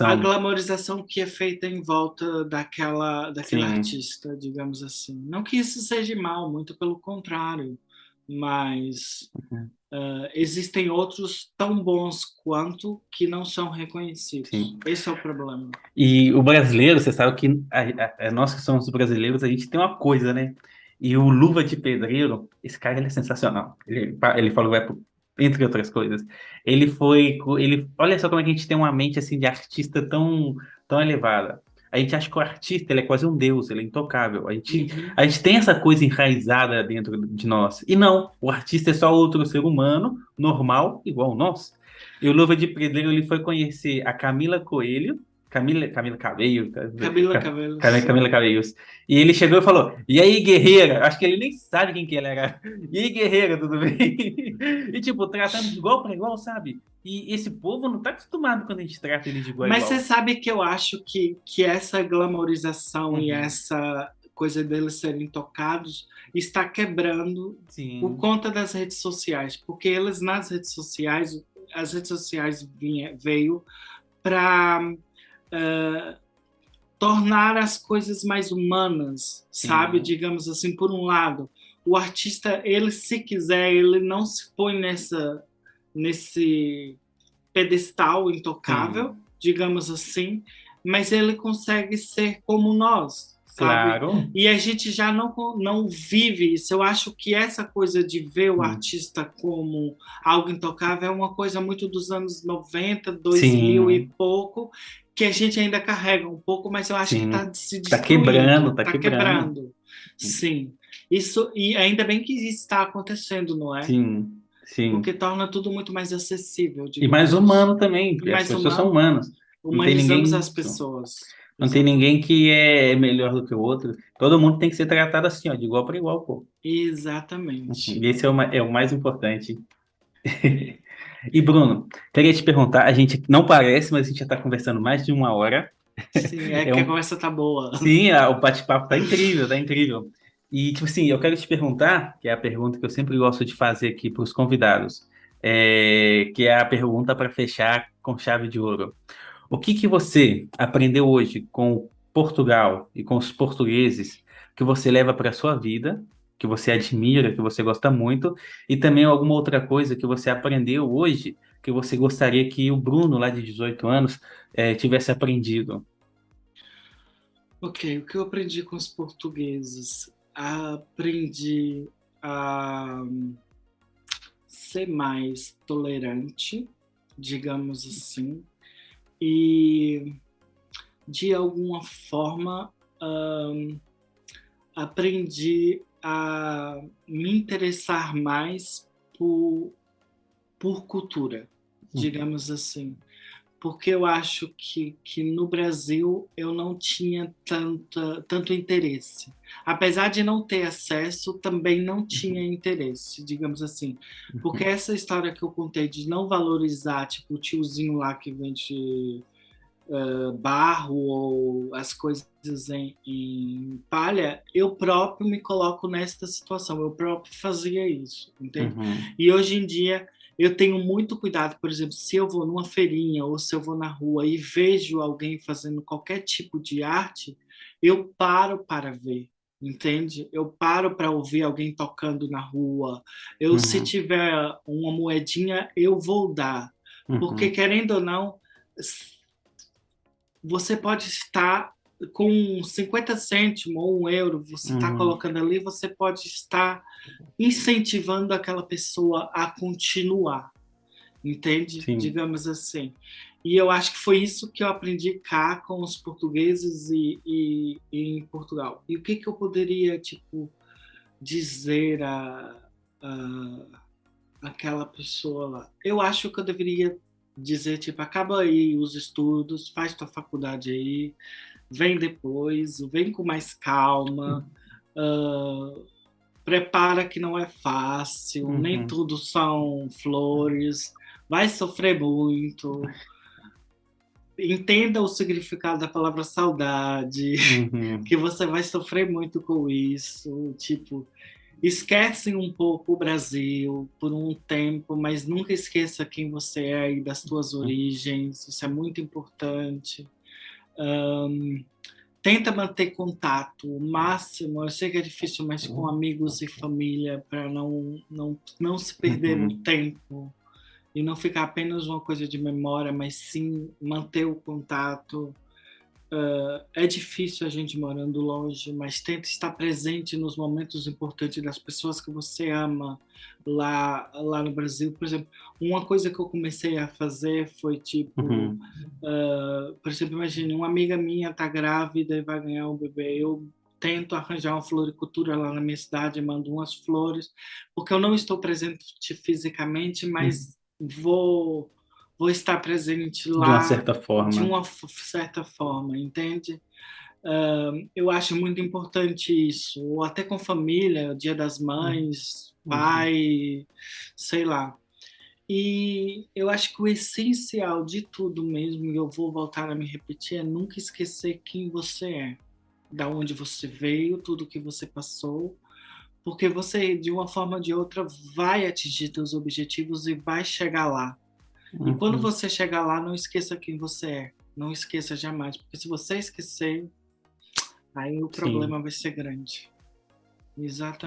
a glamorização. glamorização que é feita em volta daquele Sim. artista, digamos assim. Não que isso seja mal, muito pelo contrário, mas Uhum. existem outros tão bons quanto que não são reconhecidos. Sim. Esse é o problema. E o brasileiro, você sabe que nós que somos brasileiros, a gente tem uma coisa, né? E o Luva de Pedreiro, esse cara ele é sensacional. Ele falou, entre outras coisas. Olha só como é que a gente tem uma mente assim de artista tão elevada. A gente acha que o artista ele é quase um deus, ele é intocável. Uhum. A gente tem essa coisa enraizada dentro de nós. E não, o artista é só outro ser humano, normal, igual nós. E o Luva de Pedreiro ele foi conhecer a Camila Coelho, Camila Cabello, Camila Cabellos. Camila Cabellos. E ele chegou e falou: E aí, guerreira? Acho que ele nem sabe quem que ela era. E aí, guerreira, tudo bem? E tipo, tratando de igual para igual, sabe? E esse povo não tá acostumado quando a gente trata eles de igual a Mas você igual. sabe que eu acho que essa glamorização e Uhum. essa coisa deles serem tocados está quebrando por Sim, conta das redes sociais, porque eles nas redes sociais, as redes sociais veio para tornar as coisas mais humanas, sabe? sim, Digamos assim, por um lado, o artista, ele se quiser, ele não se põe nesse pedestal intocável, sim. digamos assim, mas ele consegue ser como nós, sabe? Claro. E a gente já não vive isso. Eu acho que essa coisa de ver o Hum. artista como algo intocável é uma coisa muito dos anos 90, 2000 e Sim, pouco, que a gente ainda carrega um pouco, mas eu acho que está sim. se Tá quebrando, destruindo, tá está quebrando. quebrando. Sim. Isso, e ainda bem que isso está acontecendo, não é? Sim, sim. Porque torna tudo muito mais acessível, E mais digamos assim. humano também, E porque as mais pessoas são humano, humanas. Não tem humanizamos ninguém, as pessoas. não tem Exatamente. ninguém que é melhor do que o outro. Todo mundo tem que ser tratado assim, ó, de igual para igual, pô. Exatamente. E esse é o mais importante. E Bruno, queria te perguntar, a gente não parece, mas a gente já está conversando mais de uma hora. Sim, é É que a um, conversa tá boa. sim, o bate-papo tá incrível, tá incrível. E, tipo assim, eu quero te perguntar, que é a pergunta que eu sempre gosto de fazer aqui para os convidados, que é a pergunta para fechar com chave de ouro. O que que você aprendeu hoje com Portugal e com os portugueses que você leva para a sua vida, que você admira, que você gosta muito, e também alguma outra coisa que você aprendeu hoje que você gostaria que o Bruno, lá de 18 anos, tivesse aprendido? Ok, o que eu aprendi com os portugueses? Aprendi a ser mais tolerante, digamos assim, e de alguma forma aprendi a me interessar mais por, por cultura, digamos assim. Porque eu acho que no Brasil eu não tinha tanto interesse. Apesar de não ter acesso, também não tinha Uhum, interesse, digamos assim. Porque uhum, essa história que eu contei de não valorizar, tipo, o tiozinho lá que vende barro ou as coisas em palha, eu próprio me coloco nesta situação, eu próprio fazia isso, entende? uhum, E hoje em dia eu tenho muito cuidado, por exemplo, se eu vou numa feirinha ou se eu vou na rua e vejo alguém fazendo qualquer tipo de arte, eu paro para ver. Entende? Eu paro para ouvir alguém tocando na rua. Eu, se uhum, tiver uma moedinha, eu vou dar. Porque, uhum, querendo ou não, você pode estar com 50 cêntimos ou 1 euro, você está uhum. colocando ali, você pode estar incentivando aquela pessoa a continuar, entende? Sim. Digamos assim. E eu acho que foi isso que eu aprendi cá com os portugueses e em Portugal. E o que, que eu poderia, tipo, dizer a aquela pessoa lá? Eu acho que eu deveria dizer, tipo, acaba aí os estudos, faz tua faculdade aí, vem depois, vem com mais calma, uh, prepara que não é fácil, nem Uhum, tudo são flores, vai sofrer muito, entenda o significado da palavra saudade, uhum, que você vai sofrer muito com isso, tipo, esquecem um pouco o Brasil por um tempo, mas nunca esqueça quem você é e das suas uhum, origens, isso é muito importante. Tenta manter contato o máximo. Eu sei que é difícil, mas com amigos e família, para não se perder no uhum. tempo e não ficar apenas uma coisa de memória, mas sim manter o contato. É difícil a gente morando longe, mas tenta estar presente nos momentos importantes das pessoas que você ama lá no Brasil. Por exemplo, uma coisa que eu comecei a fazer foi tipo, Uhum. por exemplo, imagine uma amiga minha está grávida e vai ganhar um bebê. Eu tento arranjar uma floricultura lá na minha cidade, mando umas flores, porque eu não estou presente fisicamente, Uhum. mas vou estar presente De uma lá certa de forma. uma certa forma, entende? Eu acho muito importante isso, ou até com família, Dia das Uhum. Mães, Uhum. pai, sei lá. E eu acho que o essencial de tudo mesmo, e eu vou voltar a me repetir, é nunca esquecer quem você é, da onde você veio, tudo que você passou, porque você, de uma forma ou de outra, vai atingir seus objetivos e vai chegar lá. E quando Uhum. você chegar lá, não esqueça quem você é. Não esqueça jamais, porque se você esquecer, aí o Sim, problema vai ser grande.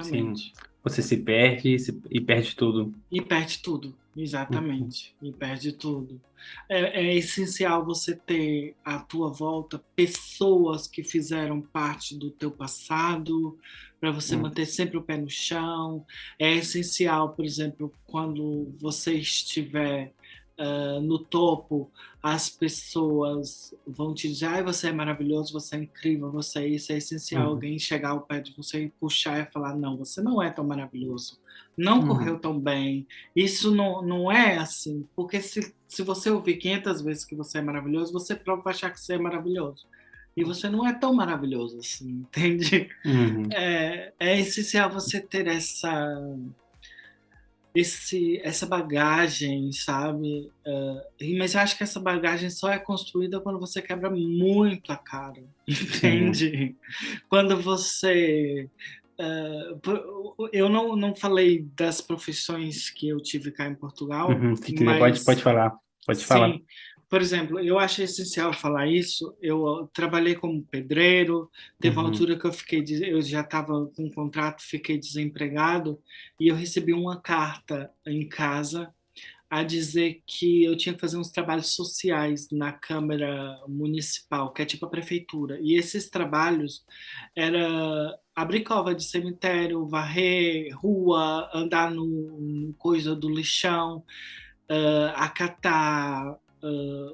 sim. Exatamente. Você se perde e perde tudo. E perde tudo. Uhum. Exatamente. E perde tudo. É essencial você ter à tua volta pessoas que fizeram parte do teu passado, para você Uhum. manter sempre o pé no chão. É essencial, por exemplo, quando você estiver no topo, as pessoas vão te dizer, ai, você é maravilhoso, você é incrível, você é isso, é essencial. Uhum. Alguém chegar ao pé de você e puxar e falar, não, você não é tão maravilhoso, não correu Uhum. tão bem. Isso não é assim, porque se você ouvir 500 vezes que você é maravilhoso, você próprio vai achar que você é maravilhoso. E você não é tão maravilhoso assim, entende? Uhum. É essencial você ter essa bagagem, sabe? Mas eu acho que essa bagagem só é construída quando você quebra muito a cara, Sim. entende? Quando você. Eu não falei das profissões que eu tive cá em Portugal, Uhum. Se quiser, pode mas falar. Pode falar. sim, por exemplo, eu acho essencial falar isso. Eu trabalhei como pedreiro, teve uma Uhum. altura que eu já estava com um contrato, fiquei desempregado, e eu recebi uma carta em casa a dizer que eu tinha que fazer uns trabalhos sociais na Câmara Municipal, que é tipo a prefeitura. E esses trabalhos era abrir cova de cemitério, varrer rua, andar no coisa do lixão, acatar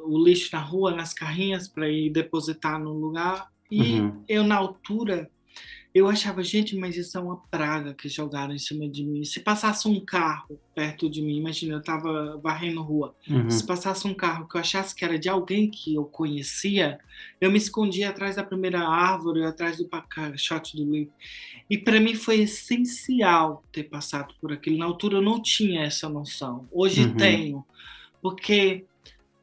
o lixo na rua, nas carrinhas, para ir depositar no lugar. E Uhum. eu, na altura, eu achava, gente, mas isso é uma praga que jogaram em cima de mim. Se passasse um carro perto de mim, imagina, eu estava varrendo rua. Se Uhum. passasse um carro que eu achasse que era de alguém que eu conhecia, eu me escondia atrás da primeira árvore, atrás do caixote do lixo. E para mim foi essencial ter passado por aquilo. Na altura eu não tinha essa noção. Hoje Uhum. tenho, porque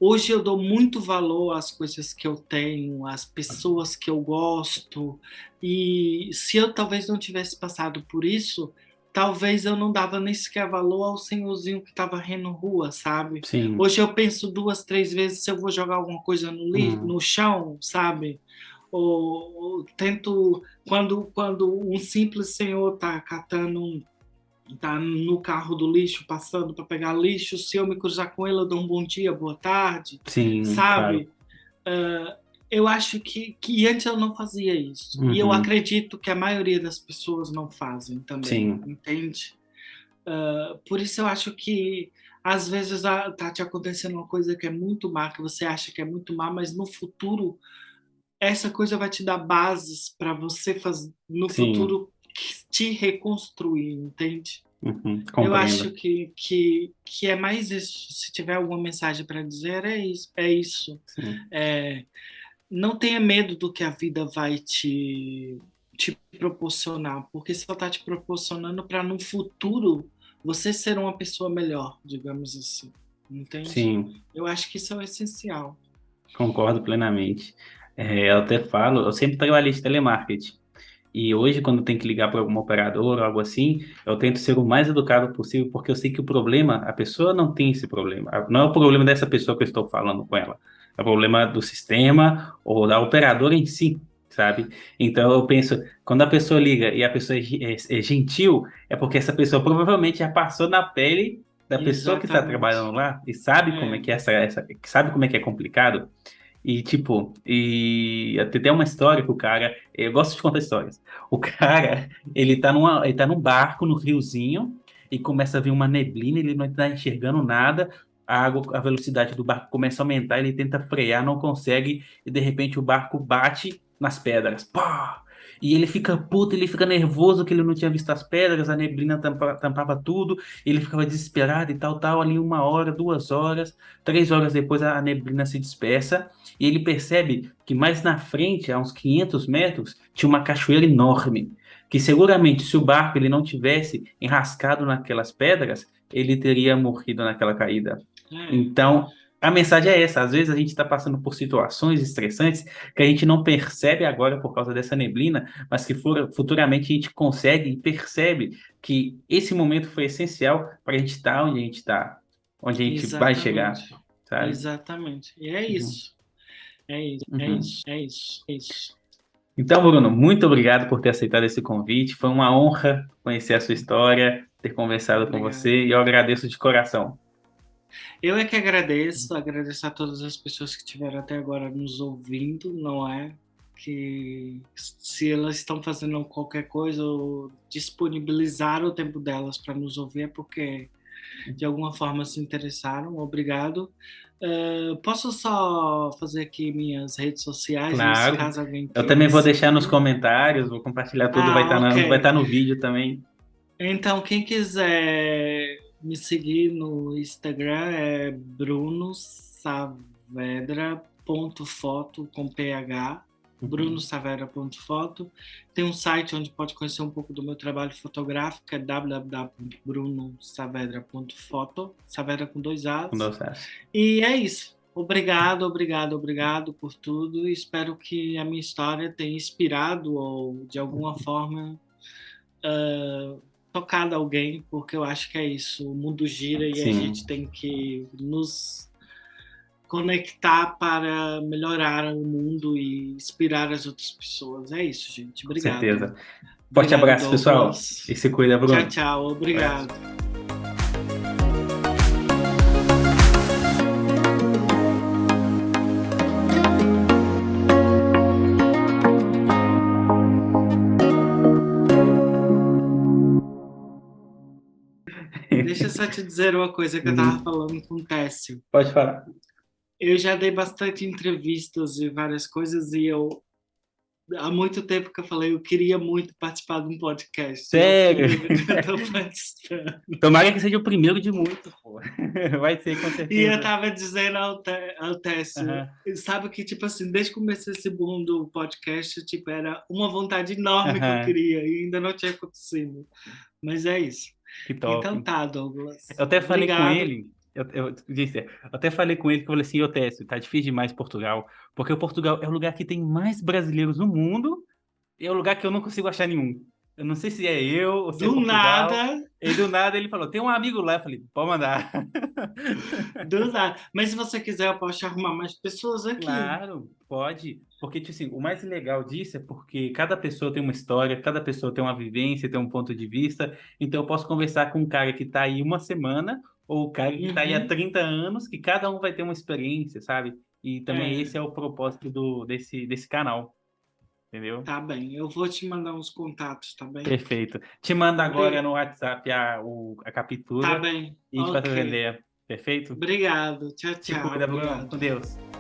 hoje eu dou muito valor às coisas que eu tenho, às pessoas que eu gosto. E se eu talvez não tivesse passado por isso, talvez eu não dava nem sequer valor ao senhorzinho que estava rendo rua, sabe? Sim. Hoje eu penso duas, três vezes se eu vou jogar alguma coisa Uhum. no chão, sabe? Ou tento, quando um simples senhor está catando tá no carro do lixo, passando para pegar lixo, se eu me cruzar com ele, eu dou um bom dia, boa tarde, Sim, claro. sabe? Eu acho que antes eu não fazia isso. E eu Uhum. acredito que a maioria das pessoas não fazem também, Sim. entende? Por isso eu acho que às vezes tá te acontecendo uma coisa que é muito má, que você acha que é muito má, mas no futuro essa coisa vai te dar bases para você fazer no Sim. futuro te reconstruir, entende? Eu acho Compreendo. que é mais isso. Se tiver alguma mensagem para dizer, é isso. É isso. Sim. É, não tenha medo do que a vida vai te proporcionar, porque só está te proporcionando para no futuro você ser uma pessoa melhor, digamos assim. Entende? Sim. Eu acho que isso é o essencial. Concordo plenamente. Eu até falo, eu sempre trabalhei de telemarketing. E hoje, quando tem que ligar para alguma operadora ou algo assim, eu tento ser o mais educado possível, porque eu sei que o problema, a pessoa não tem esse problema. Não é o problema dessa pessoa que eu estou falando com ela. É o problema do sistema ou da operadora em si, sabe? Então eu penso, quando a pessoa liga e a pessoa é gentil, é porque essa pessoa provavelmente já passou na pele da pessoa que está trabalhando Exatamente. lá e sabe como é É. que é sabe como é que é complicado. E, tipo, até tem uma história que o cara. Eu gosto de contar histórias. O cara, ele tá num barco no riozinho e começa a vir uma neblina, ele não tá enxergando nada. A água, a velocidade do barco começa a aumentar, ele tenta frear, não consegue, e de repente o barco bate nas pedras. Pá! E ele fica puto, ele fica nervoso que ele não tinha visto as pedras, a neblina tampava tudo, ele ficava desesperado e tal, tal. Ali 1 hora, 2 horas, 3 horas depois a neblina se dispersa. E ele percebe que mais na frente, a uns 500 metros, tinha uma cachoeira enorme, que seguramente se o barco ele não tivesse enrascado naquelas pedras, ele teria morrido naquela caída. É. Então, a mensagem é essa. Às vezes a gente está passando por situações estressantes que a gente não percebe agora por causa dessa neblina, mas que futuramente a gente consegue e percebe que esse momento foi essencial para a gente estar onde a gente está, onde a gente vai chegar, Exatamente. sabe? Exatamente. E é Uhum. isso. É isso. É Uhum. isso. É isso. É isso. Então, Bruno, muito obrigado por ter aceitado esse convite. Foi uma honra conhecer a sua história, ter conversado com Obrigado. você e eu agradeço de coração. Eu é que agradeço, agradeço a todas as pessoas que estiveram até agora nos ouvindo, não é? Que se elas estão fazendo qualquer coisa ou disponibilizaram o tempo delas para nos ouvir, é porque de alguma forma se interessaram. Obrigado. Posso só fazer aqui minhas redes sociais, isso, Claro. caso alguém Eu queira também me vou deixar nos seguir? comentários, vou compartilhar tudo, Ah, vai ok. estar no vídeo também. Então, quem quiser me seguir no Instagram é brunosaavedra.foto com PH, Uhum. brunosaavedra.foto. Tem um site onde pode conhecer um pouco do meu trabalho fotográfico, é www.brunosaavedra.foto, Saavedra com dois Com As. doce. E é isso. Obrigado, obrigado, obrigado por tudo. Espero que a minha história tenha inspirado ou, de alguma forma, tocado alguém, porque eu acho que é isso. O mundo gira e a gente Sim, tem que nos conectar para melhorar o mundo e inspirar as outras pessoas. É isso, gente. com Obrigado. certeza. Forte Obrigado, abraço, pessoal. E Douglas. se cuida, Tchau, Bruno. tchau. Abraço. Obrigado. Deixa eu só te dizer uma coisa que eu estava Uhum. falando com o Técio. Pode falar. Eu já dei bastante entrevistas e várias coisas e há muito tempo que eu falei, eu queria muito participar de um podcast. E é o Sério? primeiro que eu estou participando. Tomara que seja o primeiro de muitos, pô. Vai ser, com E eu certeza. tava dizendo ao Técio, Aham, sabe que, tipo assim, desde que comecei esse boom do podcast, tipo, era uma vontade enorme que eu aham. queria e ainda não tinha acontecido. Mas é isso. Que top. Então tá, Douglas. Eu até falei com Obrigado. ele, eu disse, eu até falei com ele que eu falei assim, ô Técio, tá difícil demais Portugal, porque o Portugal é o lugar que tem mais brasileiros no mundo e é o lugar que eu não consigo achar nenhum. Eu não sei se é eu ou se é Do Portugal. nada, E do nada ele falou, tem um amigo lá. Eu falei, pode mandar. do nada. Mas se você quiser, eu posso arrumar mais pessoas aqui. Claro, pode. Porque, tipo assim, o mais legal disso é porque cada pessoa tem uma história, cada pessoa tem uma vivência, tem um ponto de vista. Então, eu posso conversar com um cara que está aí uma semana, ou o cara que está aí há Uhum. 30 anos, que cada um vai ter uma experiência, sabe? E também É, esse é o propósito desse canal, entendeu? tá bem. Eu vou te mandar uns contatos, tá bem? Perfeito. Te mando agora Obri- no WhatsApp a Tá captura bem. e a gente vai Ok. trocando ideia. Perfeito? Obrigado. Tchau, Se tchau. cuida, Bruno. Com Obrigado. Deus.